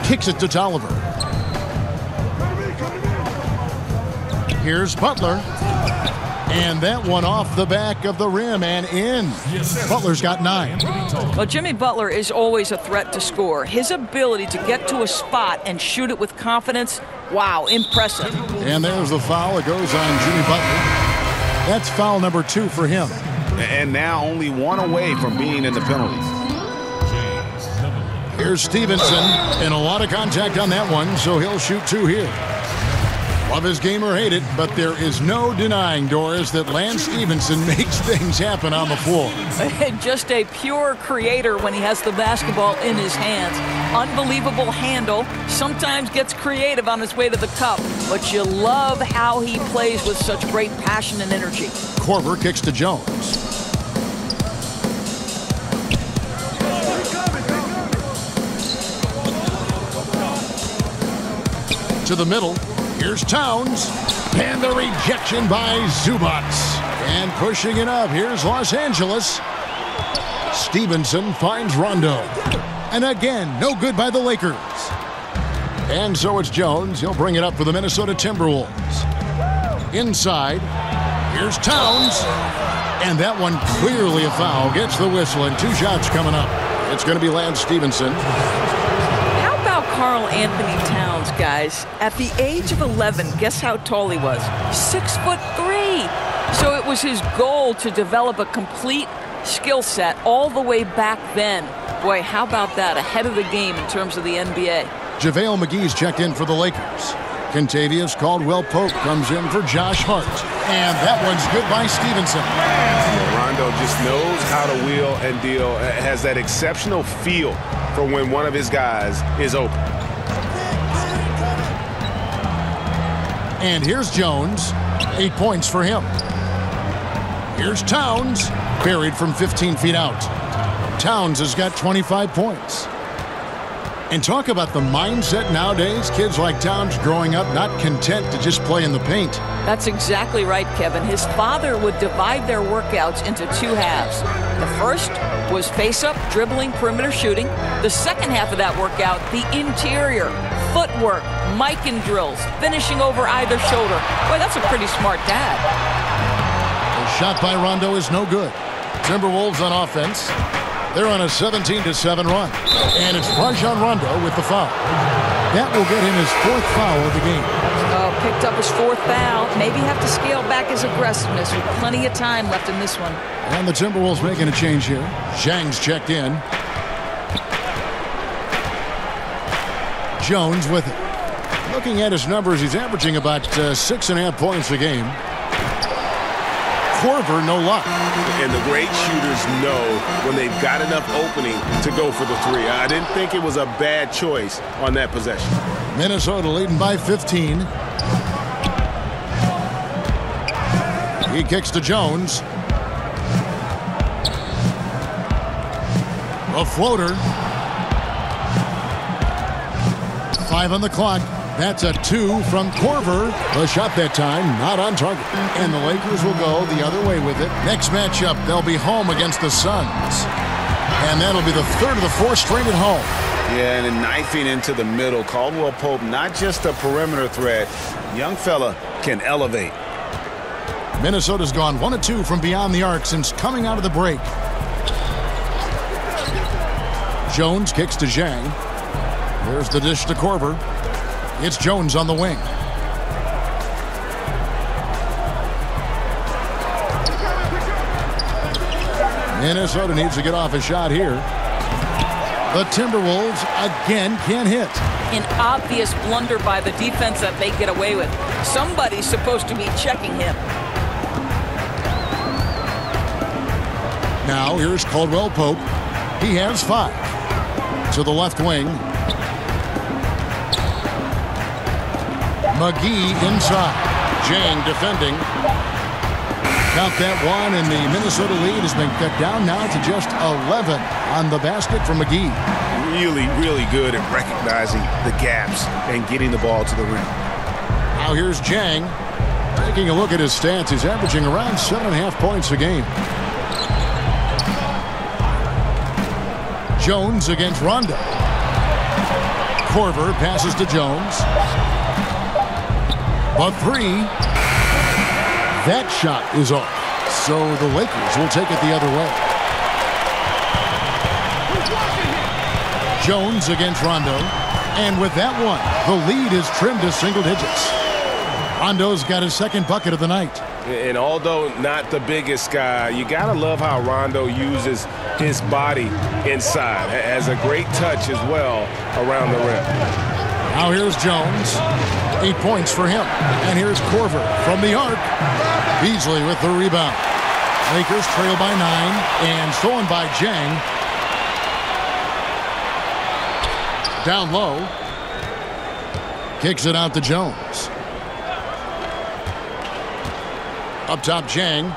Kicks it to Tolliver. Here's Butler. And that one off the back of the rim and in. Butler's got 9. Well, Jimmy Butler is always a threat to score. His ability to get to a spot and shoot it with confidence, wow, impressive. And there's the foul. It goes on Jimmy Butler. That's foul number 2 for him. And now only 1 away from being in the penalties. Here's Stevenson, and a lot of contact on that one, so he'll shoot 2 here. Love his game or hate it, but there is no denying, Doris, that Lance Stevenson makes things happen on the floor. Just a pure creator when he has the basketball in his hands. Unbelievable handle, sometimes gets creative on his way to the cup, but you love how he plays with such great passion and energy. Korver kicks to Jones. To the middle. Here's Towns. And the rejection by Zubac. And pushing it up. Here's Los Angeles. Stevenson finds Rondo. And again, no good by the Lakers. And so it's Jones. He'll bring it up for the Minnesota Timberwolves. Inside. Here's Towns. And that one clearly a foul. Gets the whistle and 2 shots coming up. It's going to be Lance Stevenson. Karl Anthony Towns, guys. At the age of 11, guess how tall he was? 6'3". So it was his goal to develop a complete skill set all the way back then. Boy, how about that? Ahead of the game in terms of the NBA. JaVale McGee's checked in for the Lakers. Contavious Caldwell-Pope comes in for Josh Hart. And that one's good by Stevenson. Rondo just knows how to wheel and deal. Has that exceptional feel for when one of his guys is open. And here's Jones. 8 points for him. Here's Towns. Buried from 15 feet out. Towns has got 25 points. And talk about the mindset nowadays. Kids like Towns growing up not content to just play in the paint. That's exactly right, Kevin. His father would divide their workouts into 2 halves. The first was face-up, dribbling, perimeter shooting. The second half of that workout, the interior, footwork, mic and drills, finishing over either shoulder. Boy, that's a pretty smart dad. The shot by Rondo is no good. Timberwolves on offense. They're on a 17-7 run. And it's Rajon Rondo with the foul. That will get him his 4th foul of the game. Oh, picked up his 4th foul. Maybe have to scale back his aggressiveness with plenty of time left in this one. And the Timberwolves making a change here. Zhang's checked in. Jones with it. Looking at his numbers, he's averaging about 6.5 points a game. Korver, no luck. And the great shooters know when they've got enough opening to go for the 3. I didn't think it was a bad choice on that possession. Minnesota leading by 15. He kicks to Jones. A floater. 5 on the clock. That's a 2 from Korver. The shot that time, not on target. And the Lakers will go the other way with it. Next matchup, they'll be home against the Suns. And that'll be the 3rd of the 4th straight at home. Yeah, and knifing into the middle. Caldwell Pope, not just a perimeter threat. Young fella can elevate. Minnesota's gone 1 of 2 from beyond the arc since coming out of the break. Jones kicks to Zhang. There's the dish to Korver. It's Jones on the wing. Minnesota needs to get off a shot here. The Timberwolves again can't hit. An obvious blunder by the defense that they get away with. Somebody's supposed to be checking him. Now here's Caldwell Pope. He has 5. To the left wing. McGee inside. Zhang defending. Count that one, and the Minnesota lead has been cut down now to just 11 on the basket from McGee. Really, really good at recognizing the gaps and getting the ball to the rim. Now here's Zhang. Taking a look at his stats, he's averaging around 7.5 points a game. Jones against Rondo. Korver passes to Jones. A 3. That shot is off. So the Lakers will take it the other way. Jones against Rondo. And with that one, the lead is trimmed to single digits. Rondo's got his 2nd bucket of the night. And although not the biggest guy, you got to love how Rondo uses his body inside. Has a great touch as well around the rim. Now here's Jones. 8 points for him. And here's Korver from the arc. Beasley with the rebound. Lakers trail by 9 and stolen by Zhang. Down low. Kicks it out to Jones. Up top, Zhang.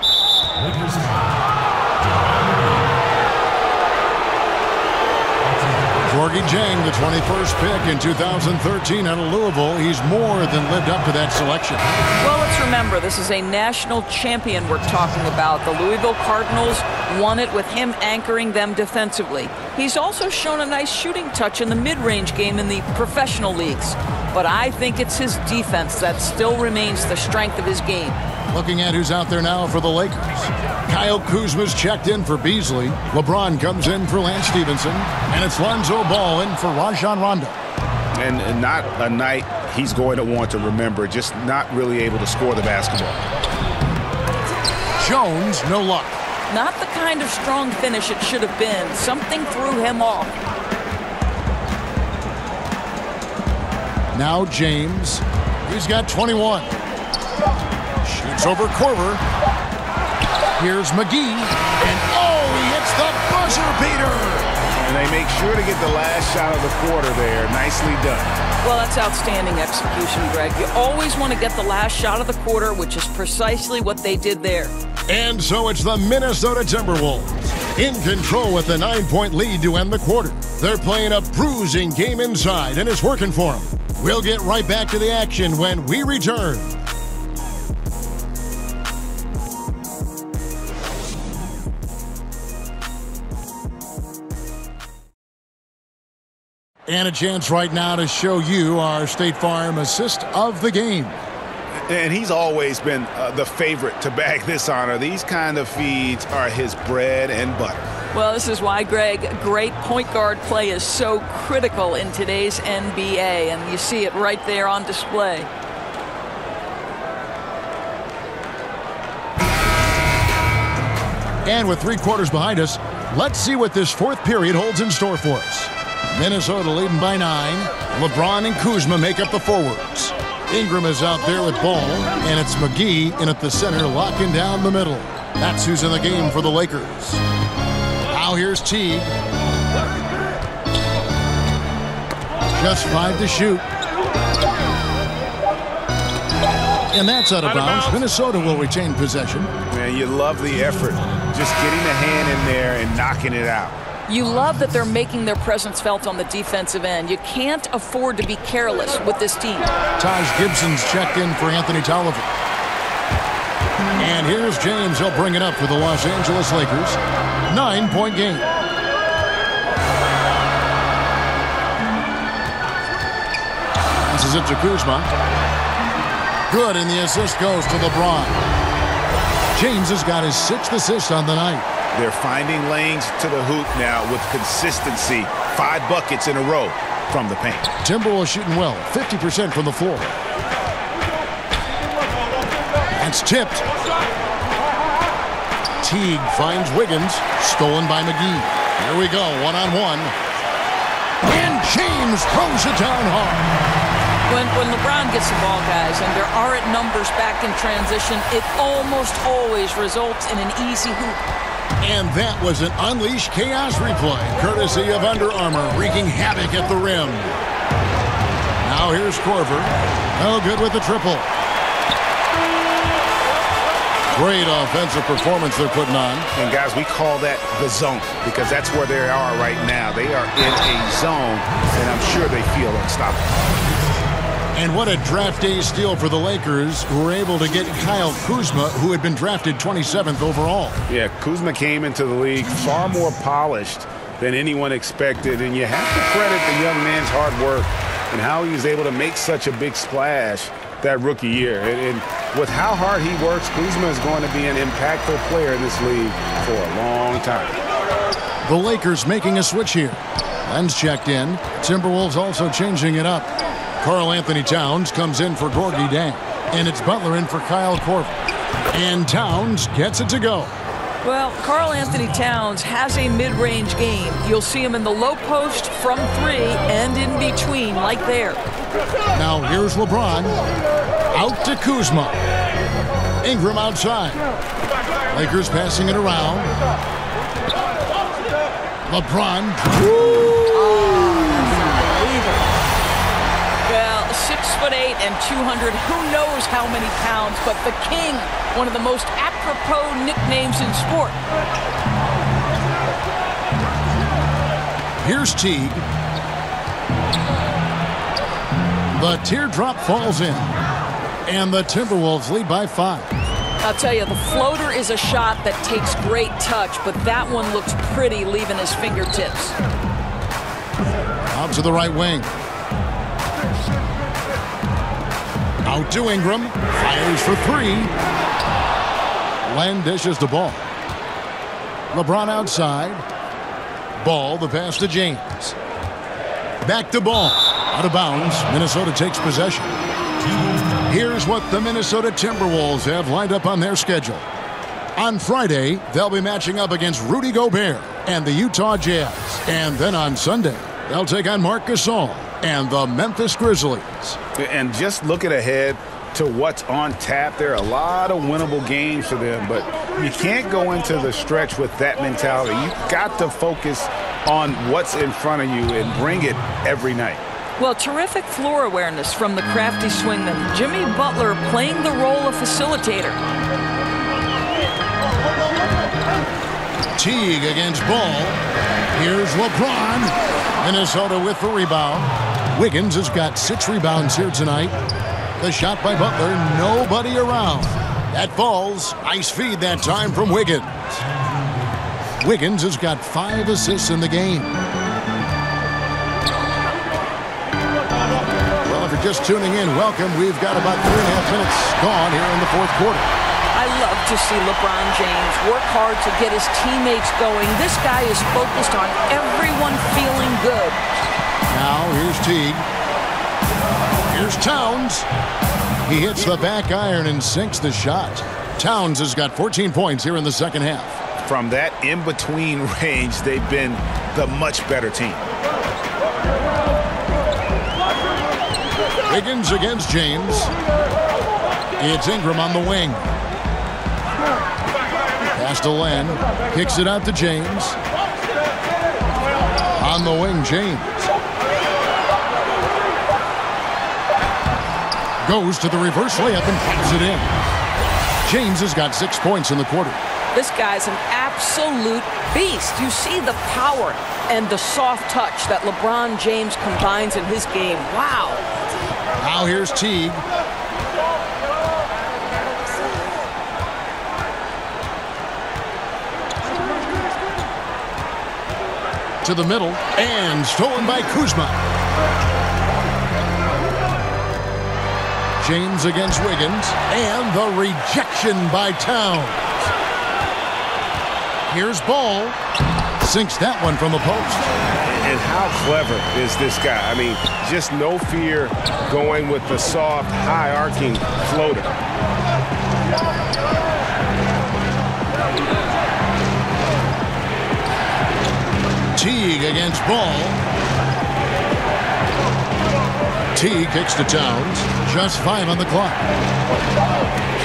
Georgie Zhang, the 21st pick in 2013 out of Louisville. He's more than lived up to that selection. Well, let's remember, this is a national champion we're talking about. The Louisville Cardinals won it with him anchoring them defensively. He's also shown a nice shooting touch in the mid-range game in the professional leagues. But I think it's his defense that still remains the strength of his game. Looking at who's out there now for the Lakers. Kyle Kuzma's checked in for Beasley. LeBron comes in for Lance Stevenson. And it's Lonzo Ball in for Rajon Rondo. And not a night he's going to want to remember, just not really able to score the basketball. Jones, no luck. Not the kind of strong finish it should have been. Something threw him off. Now James. He's got 21. Shoots over Korver. Here's McGee. And oh, he hits the buzzer beater. And they make sure to get the last shot of the quarter there. Nicely done. Well, that's outstanding execution, Greg. You always want to get the last shot of the quarter, which is precisely what they did there. And so it's the Minnesota Timberwolves In control with a 9-point lead to end the quarter. They're playing a bruising game inside, and it's working for them. We'll get right back to the action when we return. And a chance right now to show you our State Farm assist of the game. And he's always been the favorite to bag this honor. These kind of feeds are his bread and butter. Well, this is why, Greg, great point guard play is so critical in today's NBA, and you see it right there on display. And with 3 quarters behind us, let's see what this 4th period holds in store for us. Minnesota leading by 9. LeBron and Kuzma make up the forwards. Ingram is out there with ball, and it's McGee in at the center, locking down the middle. That's who's in the game for the Lakers. Now here's Teague. Just 5 to shoot. And that's out of bounds. Minnesota will retain possession. Man, you love the effort. Just getting the hand in there and knocking it out. You love that they're making their presence felt on the defensive end. You can't afford to be careless with this team. Taj Gibson's checked in for Anthony Tolliver. And here's James. He'll bring it up for the Los Angeles Lakers. 9-point game. Passes it to Kuzma. Good, and the assist goes to LeBron. James has got his 6th assist on the night. They're finding lanes to the hoop now with consistency. 5 buckets in a row from the paint. Timberwolves shooting well, 50% from the floor. That's tipped. Teague finds Wiggins, stolen by McGee. Here we go, one-on-one. And James throws it down hard. When LeBron gets the ball, guys, and there aren't numbers back in transition, it almost always results in an easy hoop. And that was an Unleash Chaos replay, courtesy of Under Armour, wreaking havoc at the rim. Now here's Korver. No good with the triple. Great offensive performance they're putting on. And, guys, we call that the zone because that's where they are right now. They are in a zone, and I'm sure they feel unstoppable. And what a draft day steal for the Lakers, who were able to get Kyle Kuzma, who had been drafted 27th overall. Yeah, Kuzma came into the league far more polished than anyone expected, and you have to credit the young man's hard work and how he was able to make such a big splash that rookie year. And with how hard he works, Kuzma is going to be an impactful player in this league for a long time. The Lakers making a switch here. Len's checked in. Timberwolves also changing it up. Karl Anthony Towns comes in for Gorgui Dieng. And it's Butler in for Kyle Korver. And Towns gets it to go. Well, Karl Anthony Towns has a mid-range game. You'll see him in the low post from 3 and in between, like there. Now here's LeBron. Out to Kuzma. Ingram outside. Lakers passing it around. LeBron. Well, 6'8" and 200, who knows how many pounds, but the King, one of the most apropos nicknames in sport. Here's Teague. The teardrop falls in, and the Timberwolves lead by 5. I'll tell you, the floater is a shot that takes great touch, but that one looks pretty leaving his fingertips. Out to the right wing. Out to Ingram. Fires for 3. Len dishes the ball. LeBron outside. Ball, the pass to James. Back to Ball. Out of bounds. Minnesota takes possession. Here's what the Minnesota Timberwolves have lined up on their schedule. On Friday, they'll be matching up against Rudy Gobert and the Utah Jazz. And then on Sunday, they'll take on Marc Gasol and the Memphis Grizzlies. And just looking ahead to what's on tap, there are a lot of winnable games for them, but you can't go into the stretch with that mentality. You've got to focus on what's in front of you and bring it every night. Well, terrific floor awareness from the crafty swingman. Jimmy Butler playing the role of facilitator. Teague against Ball. Here's LeBron. Minnesota with the rebound. Wiggins has got 6 rebounds here tonight. The shot by Butler, nobody around. That falls. Nice feed that time from Wiggins. Wiggins has got 5 assists in the game. Well, if you're just tuning in, welcome. We've got about 3.5 minutes gone here in the fourth quarter. I love to see LeBron James work hard to get his teammates going. This guy is focused on everyone feeling good. Now, here's Teague. Here's Towns. He hits the back iron and sinks the shot. Towns has got 14 points here in the second half. From that in-between range, they've been the much better team. Wiggins against James. It's Ingram on the wing. Pass to Len. Kicks it out to James. On the wing, James. Goes to the reverse layup and pops it in. James has got 6 points in the quarter. This guy's an absolute beast. You see the power and the soft touch that LeBron James combines in his game. Wow. Now here's Teague. To the middle and stolen by Kuzma. James against Wiggins and the rejection by Towns. Here's Ball. Sinks that one from the post. And how clever is this guy? I mean, just no fear going with the soft, high-arcing floater. Teague against Ball. Teague kicks to Towns. Just 5 on the clock.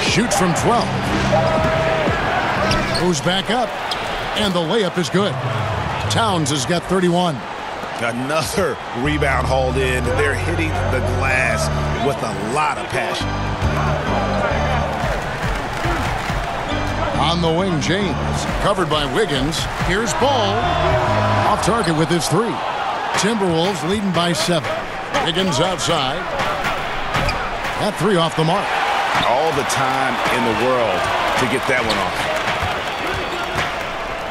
Shoots from 12. Goes back up. And the layup is good. Towns has got 31. Another rebound hauled in. They're hitting the glass with a lot of passion. On the wing, James. Covered by Wiggins. Here's Ball. Off target with his 3. Timberwolves leading by 7. Wiggins outside. That 3 off the mark. All the time in the world to get that one off.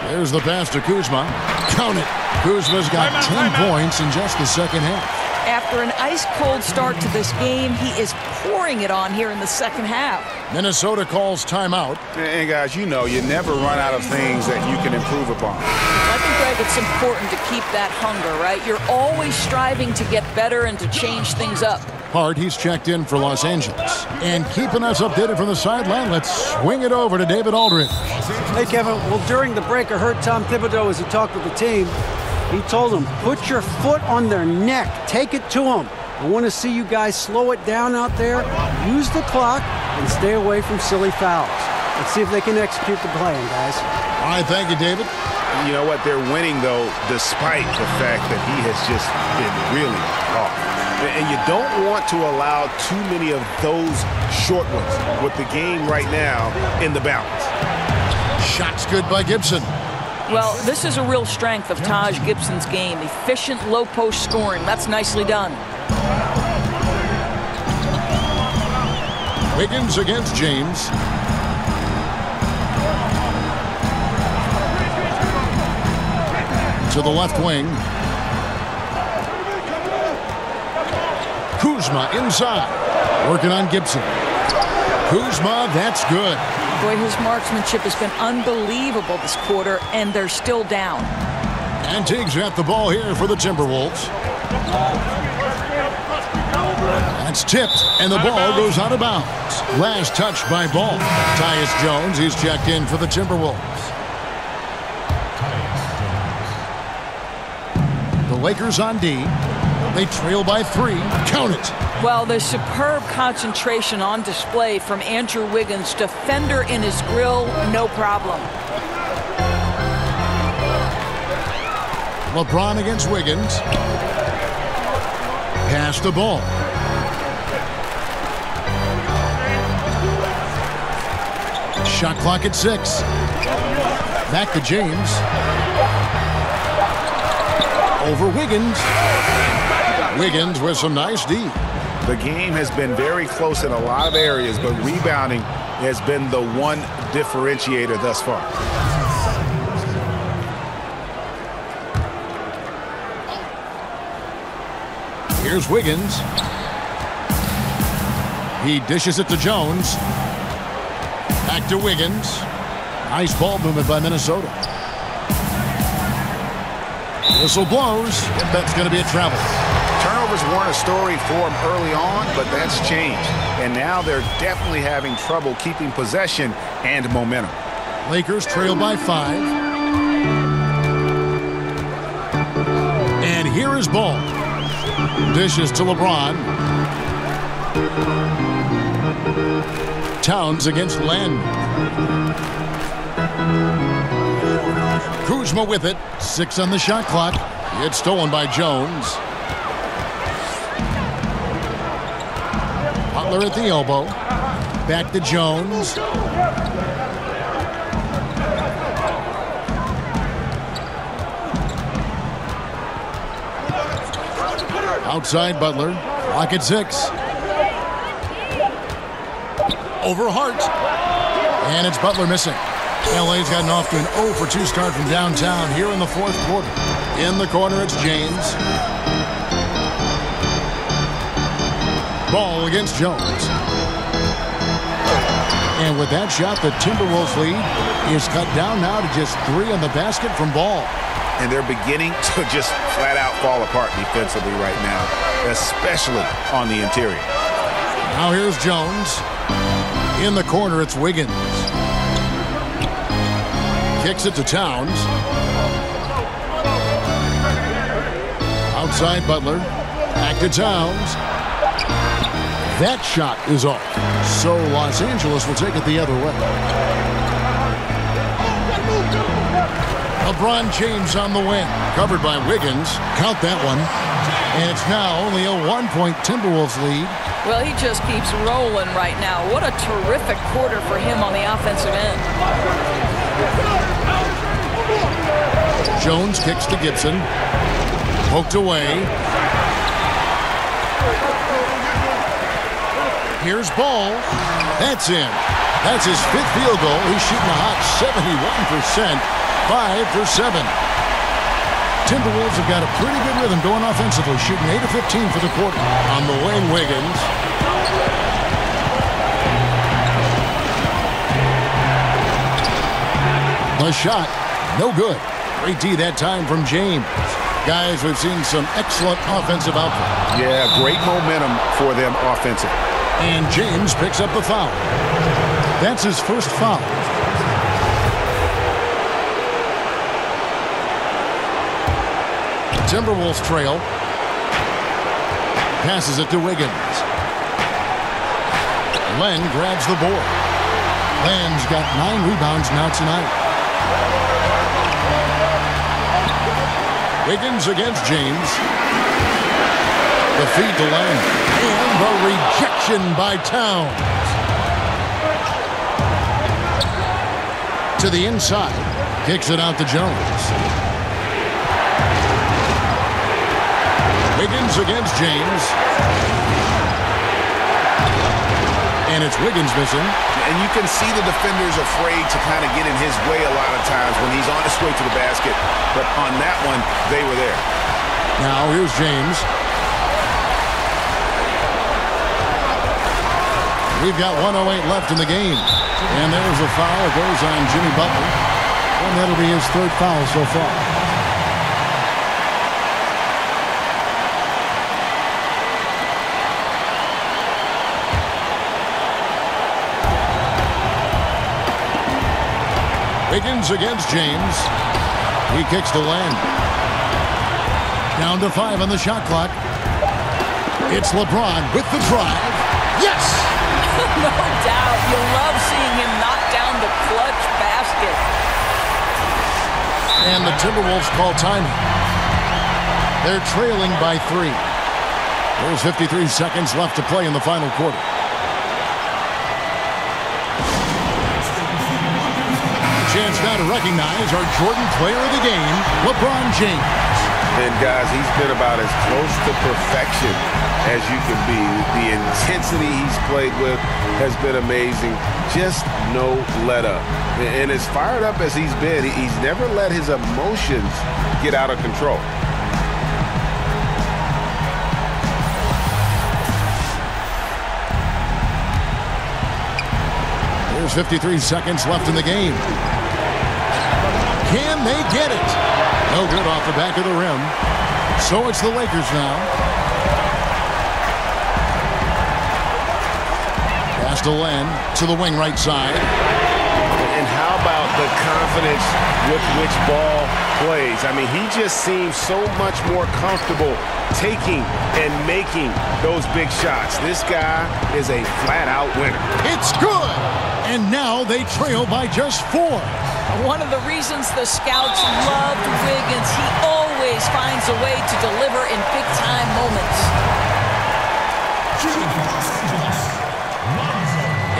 There's the pass to Kuzma. Count it. Kuzma's got 10 points in just the second half. After an ice-cold start to this game, he is pouring it on here in the second half. Minnesota calls timeout. And guys, you know, you never run out of things that you can improve upon. I think, Greg, it's important to keep that hunger, right? You're always striving to get better and to change things up. Hart, he's checked in for Los Angeles. And keeping us updated from the sideline, let's swing it over to David Aldridge. Hey, Kevin. Well, during the break, I heard Tom Thibodeau as he talked with the team. He told them, put your foot on their neck. Take it to them. I want to see you guys slow it down out there. Use the clock and stay away from silly fouls. Let's see if they can execute the plan, guys. All right, thank you, David. You know what? They're winning, though, despite the fact that he has just been really off. And you don't want to allow too many of those short ones with the game right now in the balance. Shots good by Gibson. Well, this is a real strength of Taj Gibson's game. Efficient low-post scoring. That's nicely done. Wiggins against James. To the left wing. Kuzma inside. Working on Gibson. Kuzma, that's good. Boy, his marksmanship has been unbelievable this quarter, and they're still down. And Teague's got the ball here for the Timberwolves. That's tipped, and the ball goes out of bounds. Last touch by Ball. Tyus Jones, he's checked in for the Timberwolves. The Lakers on D. They trail by 3. Count it. Well, there's superb concentration on display from Andrew Wiggins. Defender in his grill, no problem. LeBron against Wiggins. Pass the ball. Shot clock at 6. Back to James. Over Wiggins. Wiggins with some nice D. The game has been very close in a lot of areas, but rebounding has been the one differentiator thus far. Here's Wiggins. He dishes it to Jones. Back to Wiggins. Nice ball movement by Minnesota. Whistle blows. That's going to be a travel. Turnovers weren't a story for them early on, but that's changed. And now they're definitely having trouble keeping possession and momentum. Lakers trail by 5. And here is Ball. Dishes to LeBron. Towns against Len. Kuzma with it. 6 on the shot clock. It's stolen by Jones. Butler at the elbow. Back to Jones. Outside Butler. Clock at 6. Over Hart. And it's Butler missing. LA's gotten off to an 0 for 2 start from downtown here in the 4th quarter. In the corner, it's James. Ball against Jones. And with that shot, the Timberwolves lead is cut down now to just 3 on the basket from Ball. And they're beginning to just flat out fall apart defensively right now, especially on the interior. Now here's Jones. In the corner, it's Wiggins. Kicks it to Towns. Outside Butler. Back to Towns. That shot is off. So Los Angeles will take it the other way. LeBron James on the wing. Covered by Wiggins. Count that one. And it's now only a 1-point Timberwolves lead. Well, he just keeps rolling right now. What a terrific quarter for him on the offensive end. Jones kicks to Gibson. Poked away. Here's Ball. That's in. That's his 5th field goal. He's shooting a hot 71%. 5 for 7. Timberwolves have got a pretty good rhythm going offensively, shooting 8 of 15 for the quarter. On the wing, Wiggins. The shot, no good. Great D that time from James. Guys, we've seen some excellent offensive output. Yeah, great momentum for them offensively. And James picks up the foul. That's his first foul. Timberwolves trail. Passes it to Wiggins. Len grabs the board. Len's got 9 rebounds now tonight. Wiggins against James. The feed to Len. And the rejection by Towns. To the inside. Kicks it out to Jones. Wiggins against James. And it's Wiggins missing. And you can see the defenders afraid to kind of get in his way a lot of times when he's on his way to the basket. But on that one, they were there. Now here's James. We've got 1:08 left in the game. And there's a foul. It goes on Jimmy Butler. And that'll be his 3rd foul so far. Wiggins against James. He kicks to Len. Down to 5 on the shot clock. It's LeBron with the drive. Yes! No doubt. You love seeing him knock down the clutch basket. And the Timberwolves call timeout. They're trailing by 3. There's 53 seconds left to play in the final quarter. chance now to recognize our Jordan Player of the Game, LeBron James. And guys, he's been about as close to perfection as you can be. The intensity he's played with has been amazing. Just no let up. And as fired up as he's been, he's never let his emotions get out of control. There's 53 seconds left in the game. Can they get it? No good off the back of the rim. So it's the Lakers now. Pass to Len to the wing right side. And how about the confidence with which ball plays? I mean, he just seems so much more comfortable taking and making those big shots. This guy is a flat-out winner. It's good! And now they trail by just 4. One of the reasons the scouts loved Wiggins, he always finds a way to deliver in big-time moments.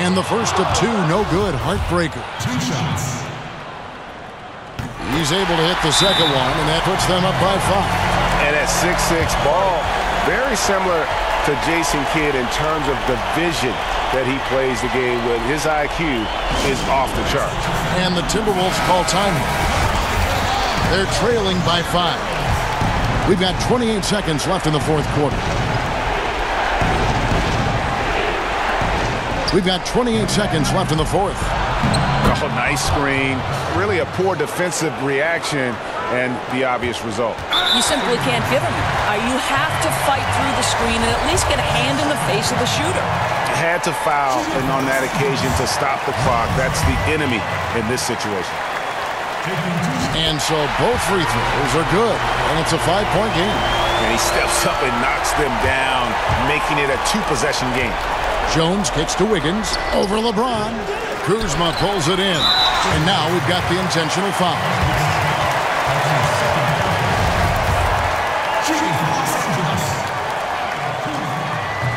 And the first of 2, no good, heartbreaker. 2 shots. He's able to hit the second one, and that puts them up by 5. And at 6'6", ball, very similar to Jason Kidd in terms of the vision that he plays the game with. His IQ is off the charts. And the Timberwolves call time. They're trailing by 5. We've got 28 seconds left in the fourth quarter. We've got 28 seconds left in the fourth. Oh, nice screen. Really a poor defensive reaction and the obvious result. You simply can't give him. You have to fight through the screen and at least get a hand in the face of the shooter. Had to foul, and on that occasion to stop the clock. That's the enemy in this situation. And so both free throws are good, and it's a 5-point game. And he steps up and knocks them down, making it a 2-possession game. Jones kicks to Wiggins, over LeBron. Kuzma pulls it in, and now we've got the intentional foul.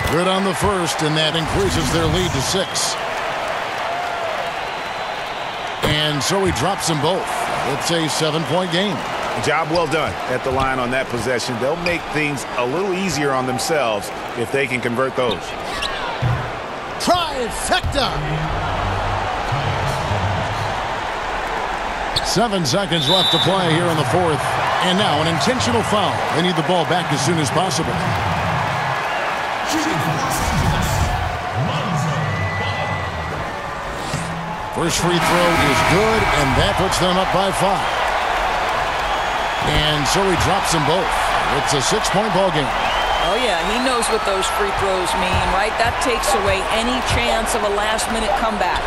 Good on the first, and that increases their lead to 6. And so he drops them both. It's a 7-point game. Job well done at the line on that possession. They'll make things a little easier on themselves if they can convert those. Trifecta! 7 seconds left to play here in the fourth. And now an intentional foul. They need the ball back as soon as possible. First free throw is good, and that puts them up by 5. And so he drops them both. It's a 6-point ball game. Oh, yeah, he knows what those free throws mean, right? That takes away any chance of a last-minute comeback.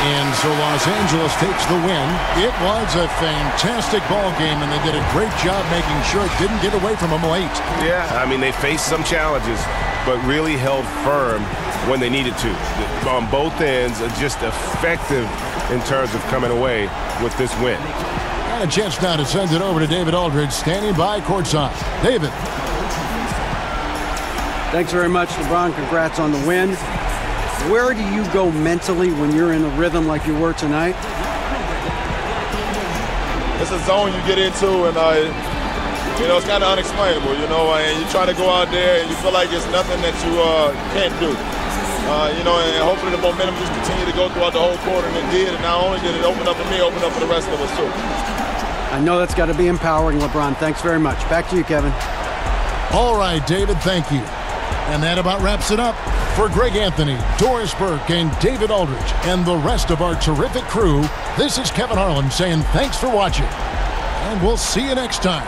And so Los Angeles takes the win. It was a fantastic ball game, and they did a great job making sure it didn't get away from them late. Yeah, I mean, they faced some challenges, but really held firm when they needed to. On both ends, just effective in terms of coming away with this win. And a chance now to send it over to David Aldridge, standing by courtside. David. Thanks very much, LeBron. Congrats on the win. Where do you go mentally when you're in a rhythm like you were tonight? It's a zone you get into, and it's kind of unexplainable, and you try to go out there and you feel like it's nothing that you can't do. And hopefully the momentum just continue to go throughout the whole quarter, and it did. And not only did it open up for me, open up for the rest of us too. I know that's got to be empowering, LeBron. Thanks very much. Back to you, Kevin. All right, David, thank you. And that about wraps it up. For Greg Anthony, Doris Burke, and David Aldridge, and the rest of our terrific crew, this is Kevin Harlan saying thanks for watching. And we'll see you next time.